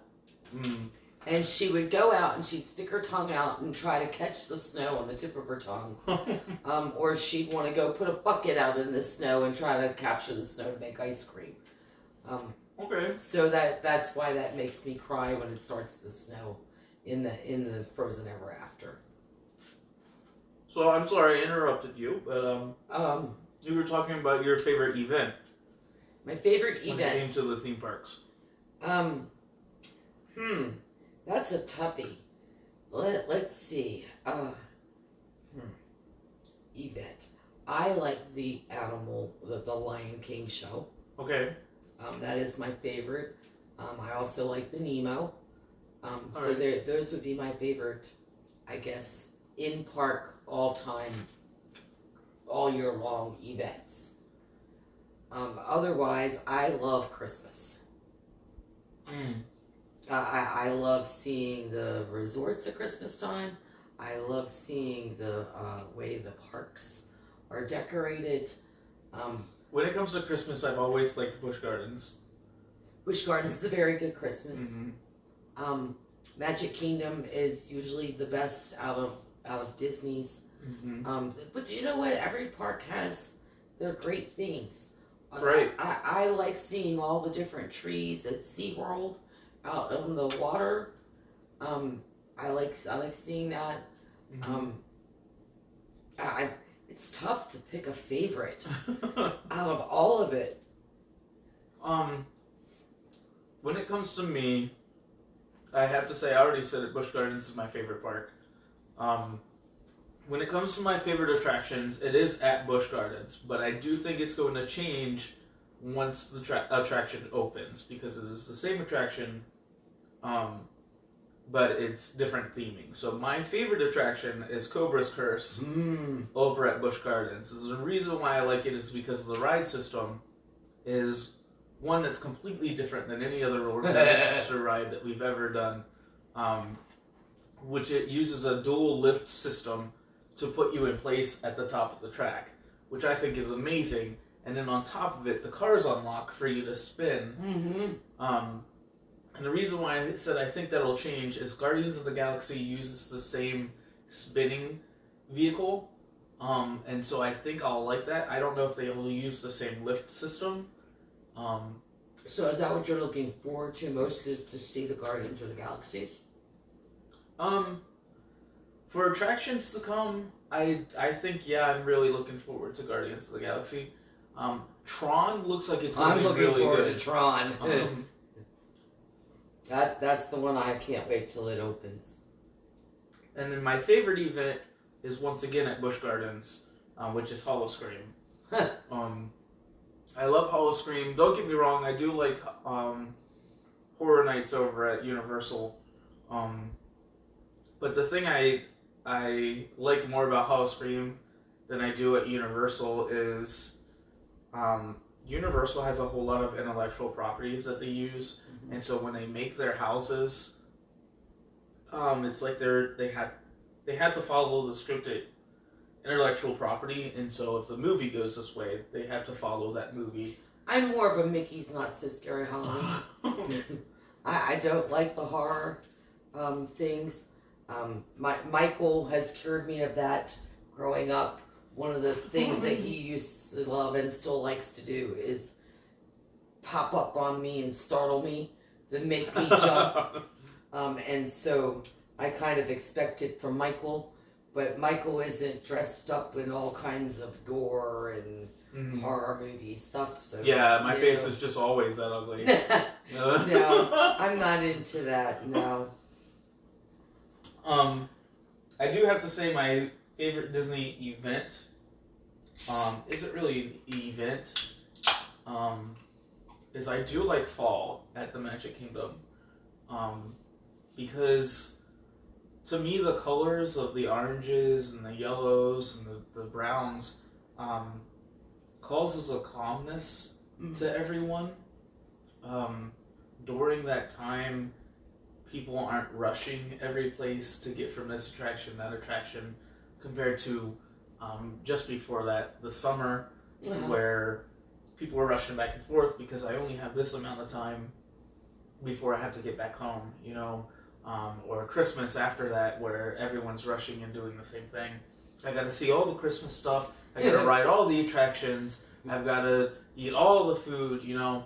B: And she would go out and she'd stick her tongue out and try to catch the snow on the tip of her tongue. Or she'd want to go put a bucket out in the snow and try to capture the snow to make ice cream.
A: Okay.
B: So that's why that makes me cry when it starts to snow in the Frozen Ever After.
A: So I'm sorry I interrupted you, but you were talking about your favorite event.
B: My favorite event.
A: When it came to the theme parks.
B: That's a toughie. Let's see. Event. I like the Lion King show.
A: Okay.
B: That is my favorite. I also like the Nemo. So
A: right.
B: Those would be my favorite, I guess, in park all time, all year long events. Otherwise, I love Christmas. I love seeing the resorts at Christmas time. I love seeing the way the parks are decorated.
A: When it comes to Christmas, I've always liked Busch Gardens.
B: Busch Gardens is a very good Christmas. Magic Kingdom is usually the best out of Disney's. But you know what? Every park has their great things.
A: Right.
B: I like seeing all the different trees at SeaWorld out on the water. I like seeing that. It's tough to pick a favorite out of all of it.
A: When it comes to me, I have to say, I already said it, Busch Gardens is my favorite park. When it comes to my favorite attractions, it is at Busch Gardens, but I do think it's going to change once the attraction opens, because it is the same attraction, but it's different theming. So my favorite attraction is Cobra's Curse over at Busch Gardens. The reason why I like it is because the ride system is one that's completely different than any other roller coaster ride that we've ever done, which it uses a dual lift system to put you in place at the top of the track, which I think is amazing. And then on top of it, the cars unlock for you to spin. And the reason why I said I think that'll change is Guardians of the Galaxy uses the same spinning vehicle, and so I think I'll like that. I don't know if they will use the same lift system.
B: So is that what you're looking forward to most, is to see the Guardians of the Galaxies?
A: For attractions to come, I think, yeah, I'm really looking forward to Guardians of the Galaxy. Tron looks like it's going to be really good.
B: I'm looking forward to Tron. That's the one I can't wait till it opens.
A: And then my favorite event is once again at Busch Gardens, which is Howl-O-Scream. I love Howl-O-Scream. Don't get me wrong, I do like Horror Nights over at Universal. But the thing I like more about Howl-O-Scream than I do at Universal is Universal has a whole lot of intellectual properties that they use, and so when they make their houses, it's like they had to follow the script intellectual property, and so if the movie goes this way, they have to follow that movie.
B: I'm more of a Mickey's Not So Scary Halloween. I don't like the horror things. Michael has cured me of that growing up. One of the things that he used to love and still likes to do is pop up on me and startle me to make me jump. And so I kind of expect it from Michael, but Michael isn't dressed up in all kinds of gore and horror movie stuff. So
A: yeah, my face is just always that ugly.
B: No, I'm not into that. No.
A: I do have to say my favorite Disney event isn't really an event. Is I do like fall at the Magic Kingdom. Because to me the colors of the oranges and the yellows and the browns causes a calmness to everyone. During that time, people aren't rushing every place to get from this attraction, that attraction, compared to just before that, the summer, where people were rushing back and forth because I only have this amount of time before I have to get back home, you know, or Christmas after that, where everyone's rushing and doing the same thing. I got to see all the Christmas stuff. I got to ride all the attractions. I've got to eat all the food, you know.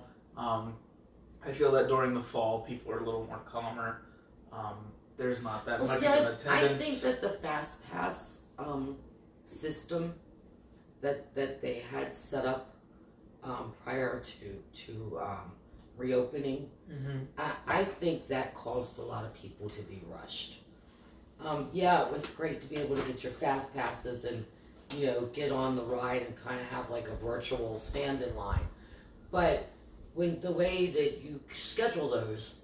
A: I feel that during the fall, people are a little more calmer. There's not that much of an attendance.
B: I think that the Fast Pass system that they had set up prior to reopening, I think that caused a lot of people to be rushed. Yeah, it was great to be able to get your Fast Passes and, you know, get on the ride and kind of have like a virtual stand in line. But when the way that you schedule those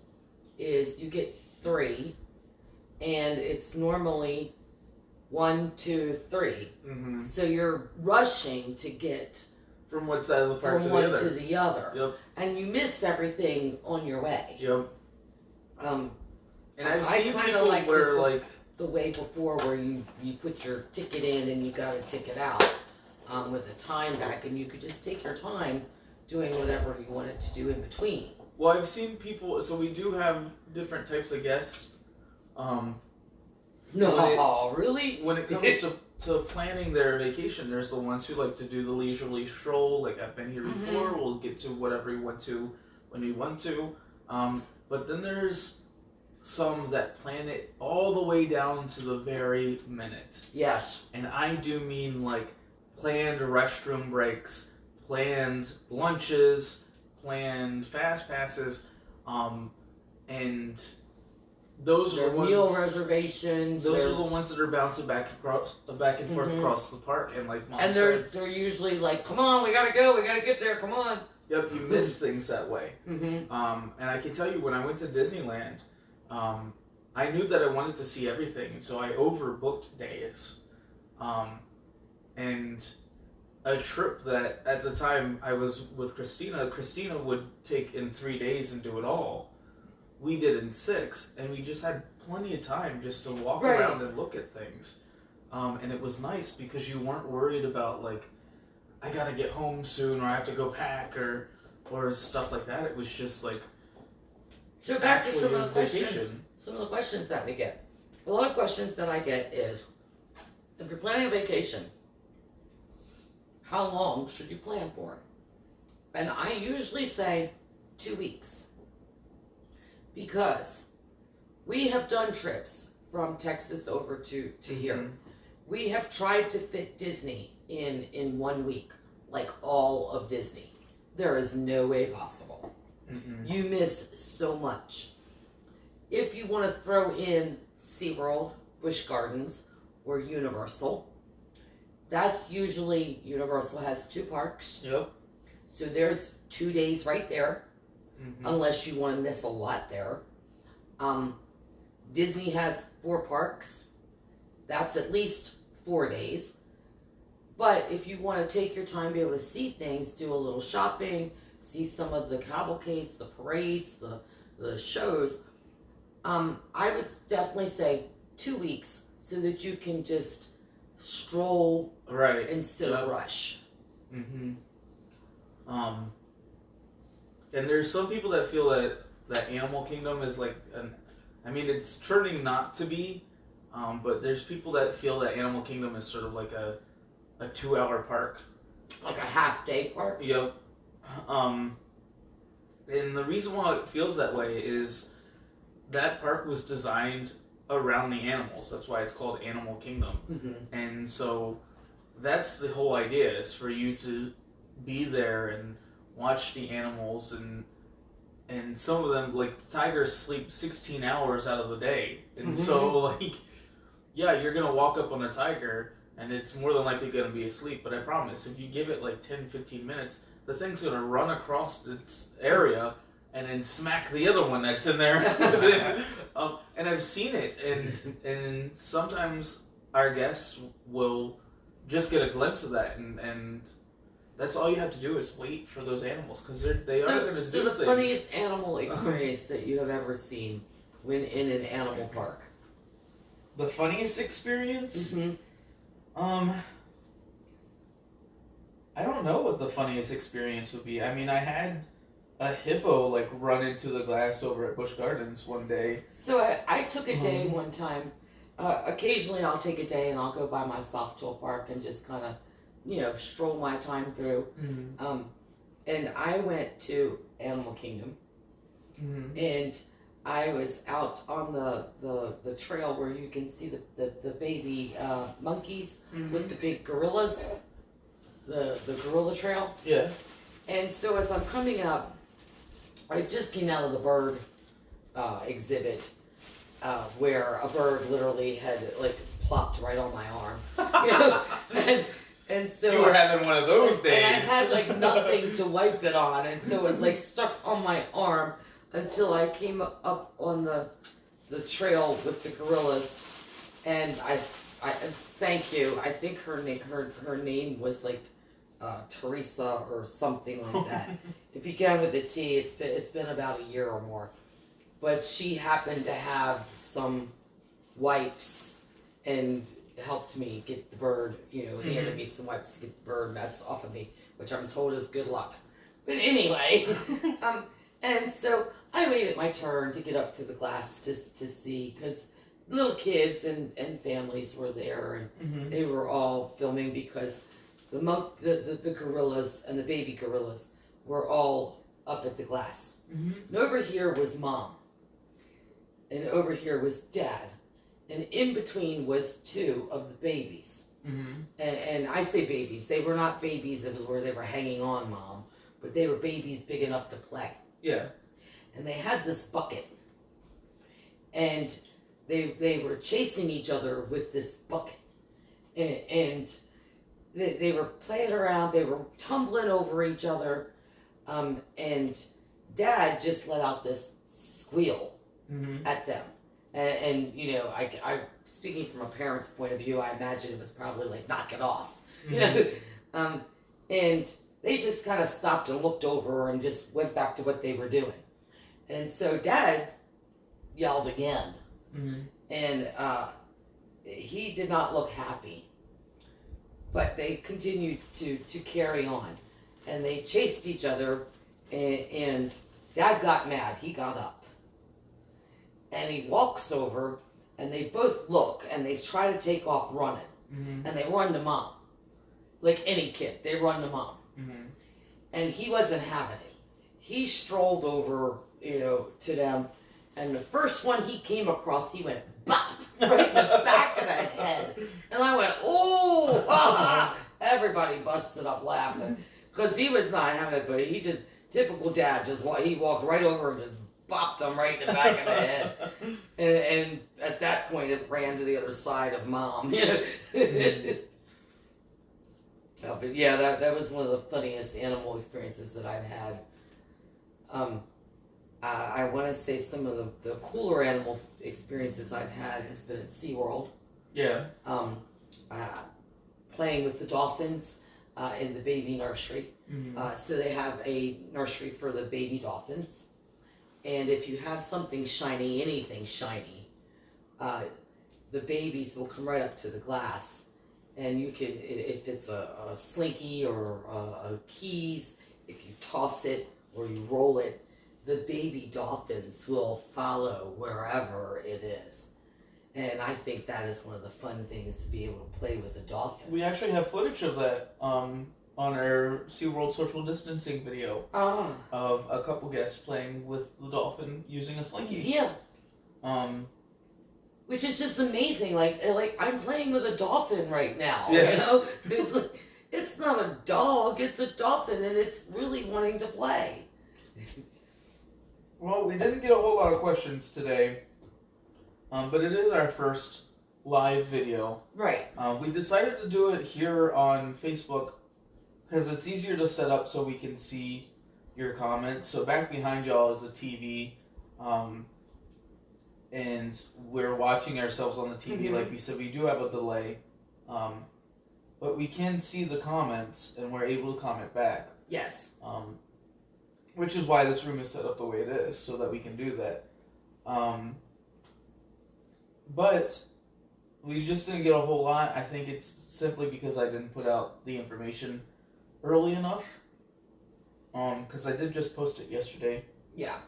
B: is you get 3, and it's normally 1, 2, 3. So you're rushing to get
A: from one side of the park
B: from
A: to
B: one
A: the other.
B: to the other.
A: Yep.
B: And you miss everything on your way.
A: Yep. And I've seen
B: I
A: people
B: like
A: where like
B: the way before where you put your ticket in and you got a ticket out with a time back, and you could just take your time doing whatever you wanted to do in between.
A: Well, I've seen people, so we do have different types of guests.
B: Really?
A: When it comes to planning their vacation, there's the ones who like to do the leisurely stroll, like I've been here before, we'll get to whatever we want to when we want to. But then there's some that plan it all the way down to the very minute.
B: Yes.
A: And I do mean like planned restroom breaks, planned lunches, planned fast passes, and those are the ones,
B: meal reservations.
A: Those are the ones that are bouncing back and forth across the park, and like Mom
B: said, they're usually like, "Come on, we gotta go, we gotta get there, come on."
A: Yep, you miss things that way. And I can tell you, when I went to Disneyland, I knew that I wanted to see everything, so I overbooked days. And a trip that at the time I was with Christina would take in 3 days and do it all. We did in 6, and we just had plenty of time just to walk around and look at things. And it was nice because you weren't worried about like, I gotta get home soon, or I have to go pack, or stuff like that. It was just like,
B: so back to some of the questions. Some of the questions that we get. A lot of questions that I get is, if you're planning a vacation, how long should you plan for? And I usually say 2 weeks. Because we have done trips from Texas over to here. We have tried to fit Disney in 1 week, like all of Disney. There is no way possible. You miss so much. If you want to throw in SeaWorld, Busch Gardens, or Universal, that's usually, Universal has 2 parks.
A: Yep.
B: So there's 2 days right there. Unless you want to miss a lot there. Disney has 4 parks. That's at least 4 days. But if you want to take your time, be able to see things, do a little shopping, see some of the cavalcades, the parades, the shows, I would definitely say 2 weeks so that you can just stroll
A: Right.
B: instead of rush.
A: Mm-hmm. And there's some people that feel that Animal Kingdom is like it's turning not to be, but there's people that feel that Animal Kingdom is sort of like a 2-hour park.
B: Like a half-day park?
A: Yep. And the reason why it feels that way is that park was designed around the animals. That's why it's called Animal Kingdom.
B: Mm-hmm.
A: And so that's the whole idea, is for you to be there and watch the animals, and some of them, like tigers, sleep 16 hours out of the day. And so, like, yeah, you're going to walk up on a tiger and it's more than likely going to be asleep. But I promise, if you give it like 10, 15 minutes, the thing's going to run across its area and then smack the other one that's in there. And I've seen it. And sometimes our guests will just get a glimpse of that. And that's all you have to do is wait for those animals, because they are going to do things.
B: So the funniest animal experience that you have ever seen when in an animal park?
A: The funniest experience?
B: Mm-hmm.
A: I don't know what the funniest experience would be. I mean, I had a hippo like run into the glass over at Busch Gardens one day.
B: So I took a day one time. Occasionally I'll take a day and I'll go by myself to a park and just kind of, stroll my time through.
A: Mm-hmm.
B: And I went to Animal Kingdom, and I was out on the trail where you can see the baby monkeys with the big gorillas, the gorilla trail.
A: Yeah.
B: And so as I'm coming up, I just came out of the bird exhibit where a bird literally had like plopped right on my arm. And so
A: you were having one of those days.
B: And I had like nothing to wipe it on, and so it was like stuck on my arm until I came up on the trail with the gorillas, and I thank you. I think her name was like Teresa or something like that. It began with a T. It's been about a year or more, but she happened to have some wipes and helped me get the bird, handed me some wipes to get the bird mess off of me, which I'm told is good luck. But anyway, and so I waited my turn to get up to the glass to see, because little kids and families were there, and they were all filming because the gorillas and the baby gorillas were all up at the glass. And over here was Mom, and over here was Dad. And in between was two of the babies. And I say babies. They were not babies. It was where they were hanging on Mom. But they were babies big enough to play.
A: Yeah.
B: And they had this bucket. And they were chasing each other with this bucket. And they were playing around. They were tumbling over each other. And Dad just let out this squeal at them. And I speaking from a parent's point of view, I imagine it was probably like, knock it off. And they just kind of stopped and looked over and just went back to what they were doing. And so Dad yelled again. And he did not look happy. But they continued to carry on. And they chased each other, and Dad got mad. He got up. And he walks over, and they both look, and they try to take off running. And they run to Mom. Like any kid, they run to Mom. And he wasn't having it. He strolled over, to them, and the first one he came across, he went bop, right in the back of the head. And I went, oh! Everybody busted up laughing, because he was not having it, but he just, typical Dad, he walked right over and just bopped him right in the back of the head. And at that point, it ran to the other side of Mom. But yeah, that was one of the funniest animal experiences that I've had. I want to say some of the cooler animal experiences I've had has been at SeaWorld.
A: Yeah.
B: Playing with the dolphins in the baby nursery. So they have a nursery for the baby dolphins. And if you have something shiny, anything shiny, the babies will come right up to the glass and you can, if it's a slinky or a keys, if you toss it or you roll it, the baby dolphins will follow wherever it is. And I think that is one of the fun things, to be able to play with a dolphin.
A: We actually have footage of that on our SeaWorld social distancing video of a couple guests playing with the dolphin using a slinky.
B: Yeah. Which is just amazing. Like I'm playing with a dolphin right now.
A: Yeah.
B: You know, it's like, it's not a dog, it's a dolphin, and it's really wanting to play.
A: Well, we didn't get a whole lot of questions today, but it is our first live video.
B: Right.
A: We decided to do it here on Facebook because it's easier to set up so we can see your comments. So back behind y'all is a TV, and we're watching ourselves on the TV.
B: Mm-hmm.
A: Like we said, we do have a delay, but we can see the comments and we're able to comment back.
B: Yes.
A: Which is why this room is set up the way it is, so that we can do that. But we just didn't get a whole lot. I think it's simply because I didn't put out the information early enough. Because I did just post it yesterday.
B: Yeah.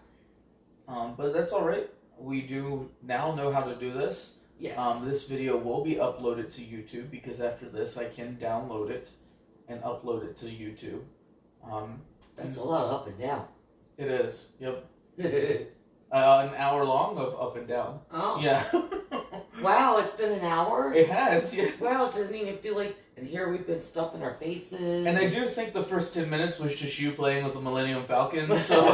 A: But that's all right. We do now know how to do this.
B: Yes.
A: This video will be uploaded to YouTube, because after this I can download it and upload it to YouTube.
B: That's a lot of up and down.
A: It is. Yep. An hour long of up and down.
B: Oh.
A: Yeah.
B: Wow, it's been an hour?
A: It has, yes.
B: Wow, it doesn't even feel like... And here we've been stuffing our faces.
A: And I do think the first 10 minutes was just you playing with the Millennium Falcon, so...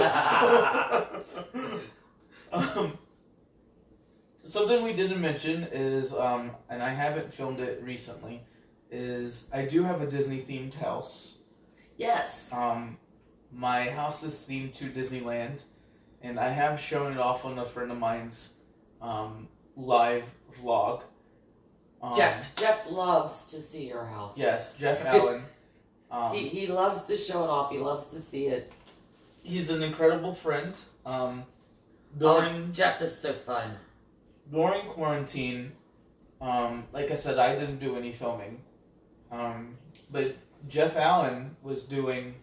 A: Something we didn't mention is, and I haven't filmed it recently, is I do have a Disney-themed house.
B: Yes.
A: My house is themed to Disneyland, and I have shown it off on a friend of mine's live vlog.
B: Jeff loves to see your house.
A: Yes, Jeff Allen.
B: He loves to show it off. He loves to see it.
A: He's an incredible friend.
B: Jeff is so fun.
A: During quarantine, like I said, I didn't do any filming. But Jeff Allen was doing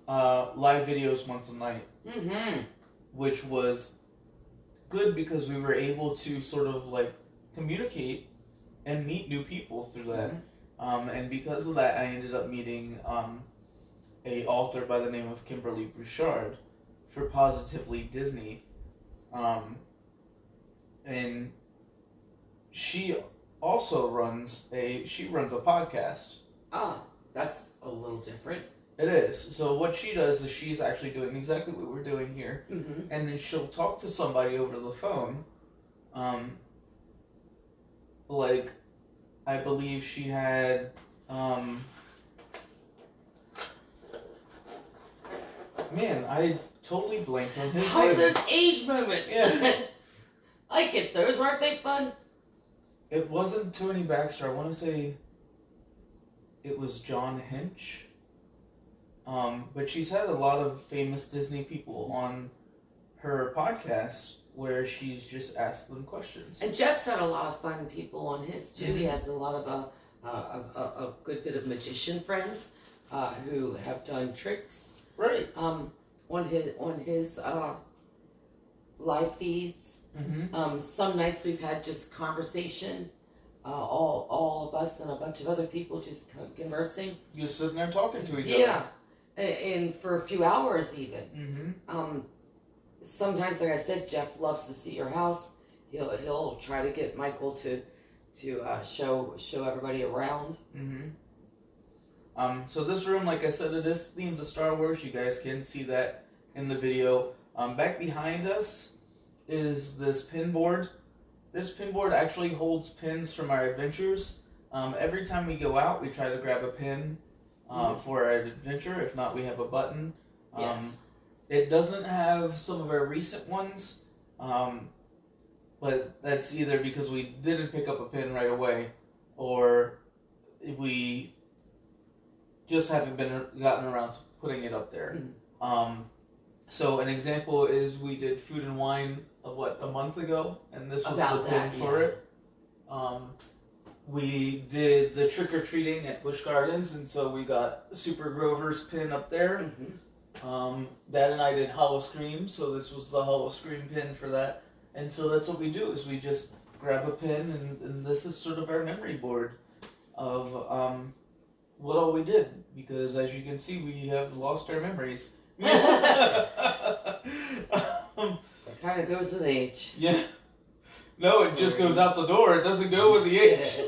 A: live videos once a night.
B: Mm-hmm.
A: Which was good because we were able to sort of like communicate and meet new people through that. Mm-hmm. And because of that, I ended up meeting a author by the name of Kimberly Bouchard for Positively Disney. And she also runs a podcast.
B: Ah, that's a little different.
A: It is. So what she does is she's actually doing exactly what we're doing here.
B: Mm-hmm.
A: And then she'll talk to somebody over the phone. Like, I believe she had, man, I totally blanked on his
B: How
A: name.
B: are those age moments?
A: Yeah.
B: I get those. Aren't they fun?
A: It wasn't Tony Baxter. I want to say it was John Hinch. But she's had a lot of famous Disney people on her podcast where she's just asked them questions.
B: And Jeff's had a lot of fun people on his too.
A: Mm-hmm.
B: He has a lot of a good bit of magician friends who have done tricks.
A: Right.
B: On his live feeds.
A: Mm-hmm.
B: Some nights we've had just conversation. All of us and a bunch of other people just conversing.
A: Just sitting there talking to each other.
B: Yeah. And for a few hours even.
A: Mm-hmm.
B: Sometimes, like I said, Jeff loves to see your house. He'll try to get Michael to show everybody around.
A: Mm-hmm. So this room, like I said, it is themed to Star Wars. You guys can see that in the video. Back behind us is this pin board. This pin board actually holds pins from our adventures. Every time we go out, we try to grab a pin for our adventure. If not, we have a button.
B: Yes.
A: It doesn't have some of our recent ones, but that's either because we didn't pick up a pin right away, or we just haven't gotten around to putting it up there.
B: Mm-hmm.
A: So an example is we did Food and Wine a month ago, and this was the pin for it. we did the trick-or-treating at Busch Gardens, and so we got Super Grover's pin up there.
B: Mm-hmm.
A: Dad and I did Hollow Scream, so this was the Hollow Scream pin for that. And so that's what we do, is we just grab a pin, and this is sort of our memory board of what all we did. Because as you can see, we have lost our memories.
B: That kind of goes with age.
A: Yeah. No, it just goes out the door. It doesn't go with the age.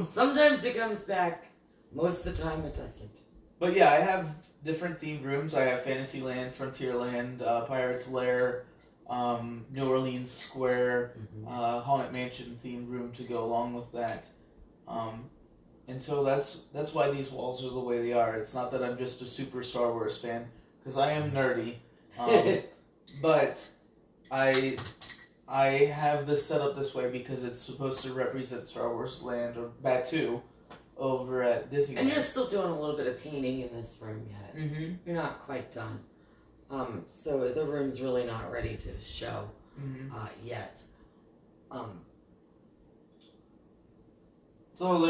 B: Sometimes it comes back. Most of the time it doesn't.
A: But yeah, I have different themed rooms. I have Fantasyland, Frontierland, Pirate's Lair, New Orleans Square, Haunted Mansion themed room to go along with that. And so that's why these walls are the way they are. It's not that I'm just a super Star Wars fan, because I am nerdy. But I have this set up this way because it's supposed to represent Star Wars Land, or Batuu, over at Disneyland.
B: And you're still doing a little bit of painting in this room yet.
A: Mm-hmm.
B: You're not quite done. So the room's really not ready to show yet.
A: So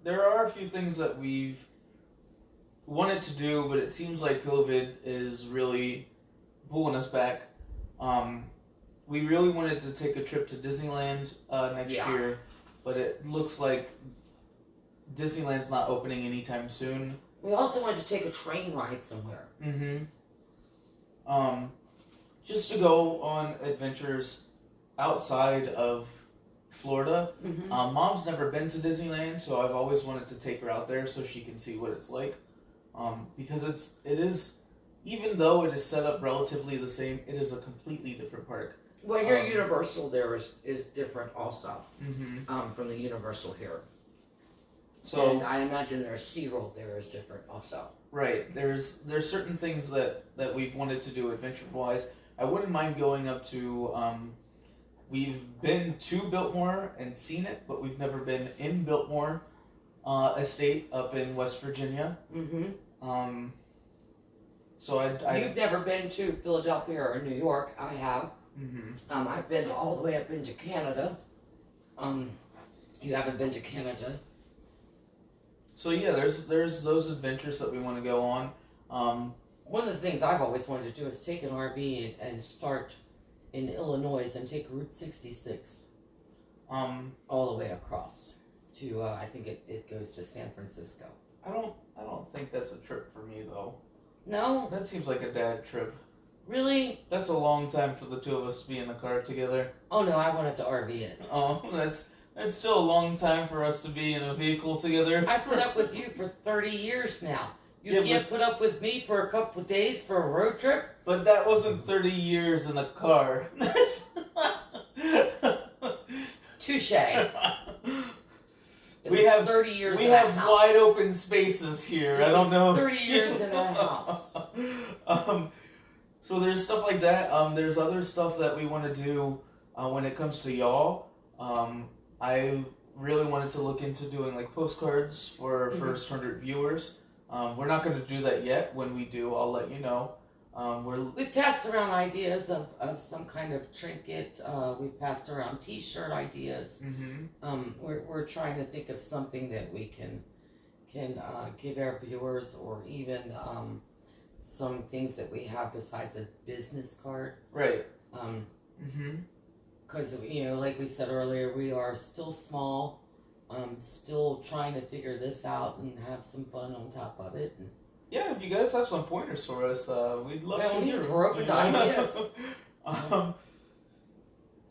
A: there are a few things that we've wanted to do, but it seems like COVID is really pulling us back. We really wanted to take a trip to Disneyland next year, but it looks like Disneyland's not opening anytime soon.
B: We also wanted to take a train ride somewhere.
A: Mm-hmm. Just to go on adventures outside of Florida.
B: Mm-hmm.
A: Mom's never been to Disneyland, so I've always wanted to take her out there so she can see what it's like. Because it is, even though it is set up relatively the same, it is a completely different park.
B: Well, your Universal there is different also from the Universal here.
A: So,
B: and I imagine their SeaWorld there is different also.
A: Right. There's certain things that we've wanted to do adventure-wise. I wouldn't mind going up to, we've been to Biltmore and seen it, but we've never been in Biltmore Estate up in West Virginia.
B: Mm-hmm.
A: So
B: You've never been to Philadelphia or New York. I have.
A: Mm-hmm.
B: I've been all the way up into Canada. You haven't been to Canada.
A: So yeah, there's those adventures that we want to go on.
B: One of the things I've always wanted to do is take an RV and start in Illinois and take Route 66 all the way across to I think it goes to San Francisco.
A: I don't think that's a trip for me though.
B: No?
A: That seems like a dad trip.
B: Really?
A: That's a long time for the two of us to be in the car together.
B: Oh no, I wanted to RV it.
A: Oh, that's still a long time for us to be in a vehicle together.
B: I put up with you for 30 years now. You can't put up with me for a couple of days for a road trip?
A: But that wasn't 30 years in a car.
B: Touche.
A: We have
B: 30 years
A: we
B: in a
A: have
B: house.
A: wide open spaces here. I don't know.
B: 30 years in a house.
A: So there's stuff like that. There's other stuff that we want to do when it comes to y'all. I really wanted to look into doing like postcards for our first 100 viewers. We're not going to do that yet. When we do, I'll let you know.
B: We've passed around ideas of some kind of trinket. We've passed around T-shirt ideas. We're trying to think of something that we can give our viewers, or even some things that we have besides a business card.
A: Right.
B: Because like we said earlier, we are still small. Still trying to figure this out and have some fun on top of it. And
A: yeah, if you guys have some pointers for us, we'd love to hear.
B: We're open to ideas.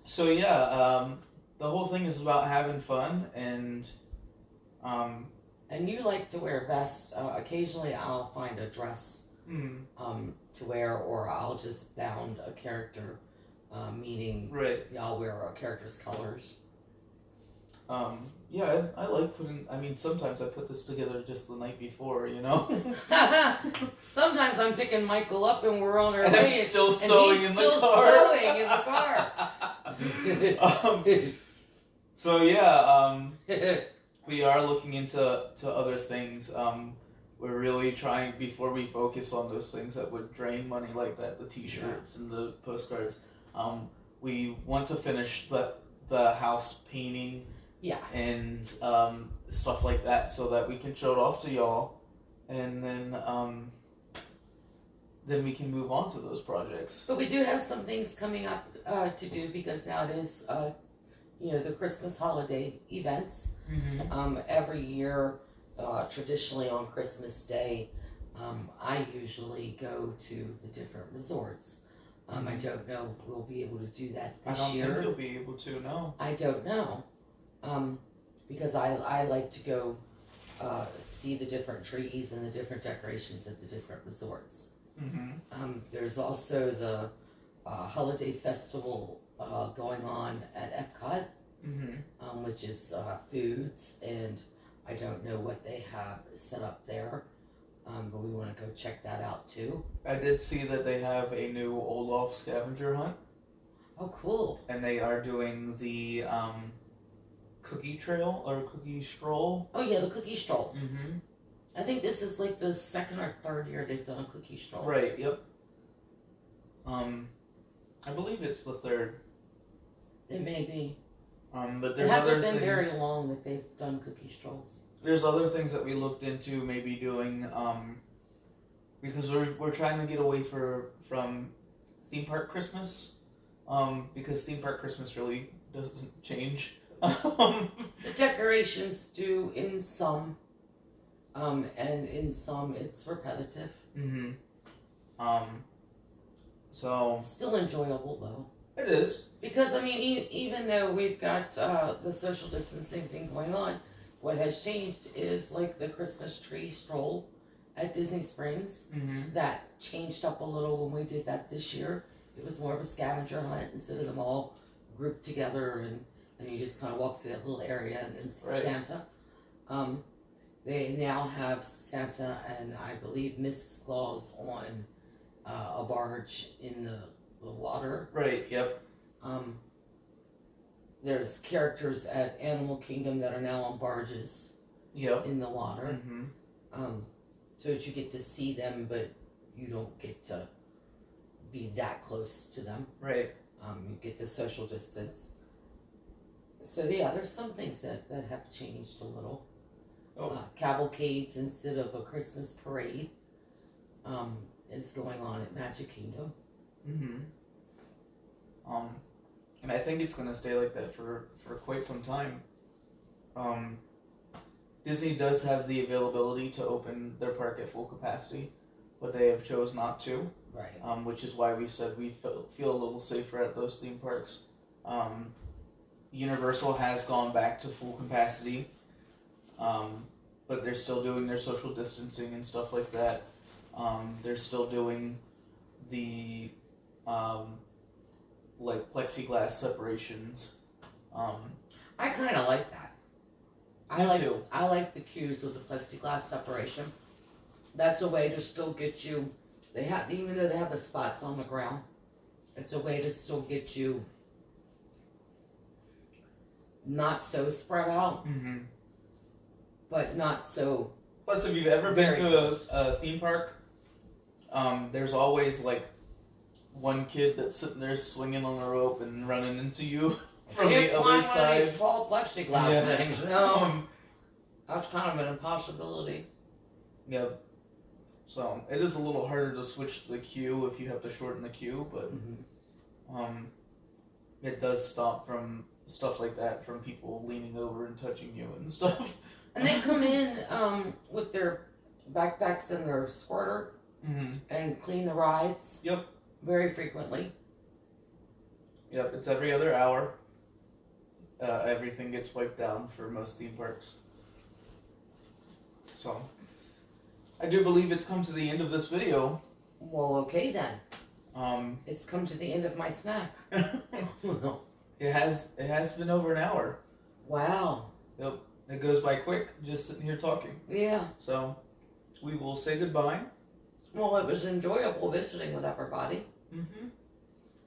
A: So yeah, the whole thing is about having fun, and
B: you like to wear vests. Occasionally, I'll find a dress to wear, or I'll just bound a character, meaning I'll wear a character's colors.
A: Yeah, I like putting. I mean, sometimes I put this together just the night before,
B: Sometimes I'm picking Michael up and we're on our
A: and
B: way.
A: I'm still sewing in the car.
B: Sewing in the car.
A: So yeah, we are looking into other things. We're really trying, before we focus on those things that would drain money like that, the T-shirts and the postcards. We want to finish the house painting
B: Yeah.
A: And stuff like that, so that we can show it off to y'all, and then we can move on to those projects.
B: But we do have some things coming up to do, because now it is, the Christmas holiday events.
A: Mm-hmm.
B: Every year, traditionally on Christmas Day, I usually go to the different resorts.
A: Mm-hmm.
B: I don't know if we'll be able to do that
A: I
B: this
A: don't
B: year.
A: think you'll be able to, no.
B: I don't know. Because I like to go see the different trees and the different decorations at the different resorts.
A: Mm-hmm.
B: There's also the holiday festival going on at Epcot,
A: mm-hmm.
B: Which is foods, and I don't know what they have set up there, but we want to go check that out too.
A: I did see that they have a new Olaf scavenger hunt.
B: Oh, cool.
A: And they are doing the cookie trail or cookie stroll.
B: Oh yeah, the cookie stroll.
A: Mm-hmm.
B: I think this is like the second or third year they've done a cookie stroll.
A: Right, yep. I believe it's the third.
B: It may be.
A: But there's
B: it hasn't
A: other
B: been
A: things,
B: very long that they've done cookie strolls.
A: There's other things that we looked into maybe doing, because we're trying to get away from theme park Christmas, because theme park Christmas really doesn't change.
B: The decorations do in some, and in some it's repetitive.
A: Mm-hmm. So
B: still enjoyable though.
A: It is.
B: Because I mean, even though we've got the social distancing thing going on, what has changed is like the Christmas tree stroll at Disney Springs.
A: Mm-hmm.
B: That changed up a little when we did that this year. It was more of a scavenger hunt instead of them all grouped together and you just kind of walk through that little area and see
A: right.
B: Santa. They now have Santa and I believe Mrs. Claus on a barge in the water.
A: Right, yep.
B: There's characters at Animal Kingdom that are now on barges.
A: Yep.
B: In the water.
A: Mm-hmm.
B: So that you get to see them, but you don't get to be that close to them.
A: Right.
B: You get the social distance. So yeah, there's some things that have changed a little.
A: Oh.
B: Cavalcades instead of a Christmas parade is going on at Magic Kingdom.
A: Mm-hmm. And I think it's going to stay like that for quite some time. Disney does have the availability to open their park at full capacity, but they have chose not to.
B: Right.
A: Which is why we said we feel a little safer at those theme parks. Universal has gone back to full capacity, but they're still doing their social distancing and stuff like that. They're still doing the like plexiglass separations.
B: I kind of like that.
A: Too.
B: I like the queues with the plexiglass separation. That's a way to still get you. They have, even though they have the spots on the ground, it's a way to still get you not so spread out,
A: mm-hmm.
B: but not so.
A: Plus, if you've ever been to a theme park, there's always like one kid that's sitting there swinging on a rope and running into you from the other side.
B: One of these tall plexiglass things. No, that's kind of an impossibility.
A: Yep. So it is a little harder to switch to the queue if you have to shorten the queue, but it does stop from stuff like that, from people leaning over and touching you and stuff.
B: And they come in with their backpacks and their squirter and clean the rides.
A: Yep.
B: Very frequently.
A: Yep, it's every other hour. Everything gets wiped down for most theme parks. So, I do believe it's come to the end of this video.
B: Well, okay then. It's come to the end of my snack.
A: It has been over an hour.
B: Wow.
A: Yep. It goes by quick, just sitting here talking.
B: Yeah.
A: So, we will say goodbye.
B: Well, it was enjoyable visiting with everybody.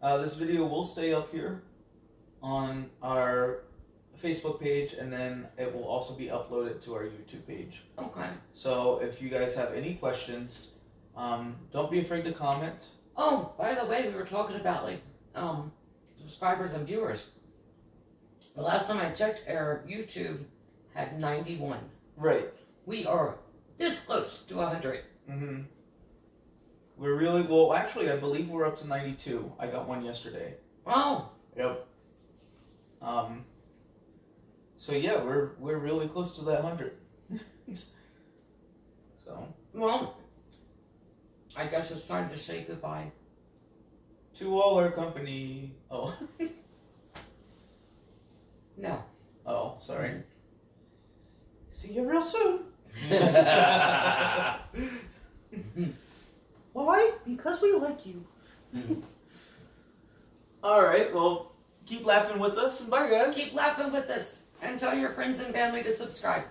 A: This video will stay up here on our Facebook page, and then it will also be uploaded to our YouTube page.
B: Okay.
A: So if you guys have any questions, don't be afraid to comment.
B: Oh, by the way, we were talking about like subscribers and viewers. The last time I checked, our YouTube had 91.
A: Right.
B: We are this close to 100.
A: Mm-hmm. We're really well. Actually, I believe we're up to 92. I got one yesterday.
B: Oh.
A: Yep. So yeah, we're really close to that 100. So.
B: Well, I guess it's time to say goodbye.
A: To all our company. Oh.
B: No.
A: Oh, sorry. See you real soon. Why? Because we like you. Alright, well, keep laughing with us and bye guys.
B: Keep laughing with us and tell your friends and family to subscribe.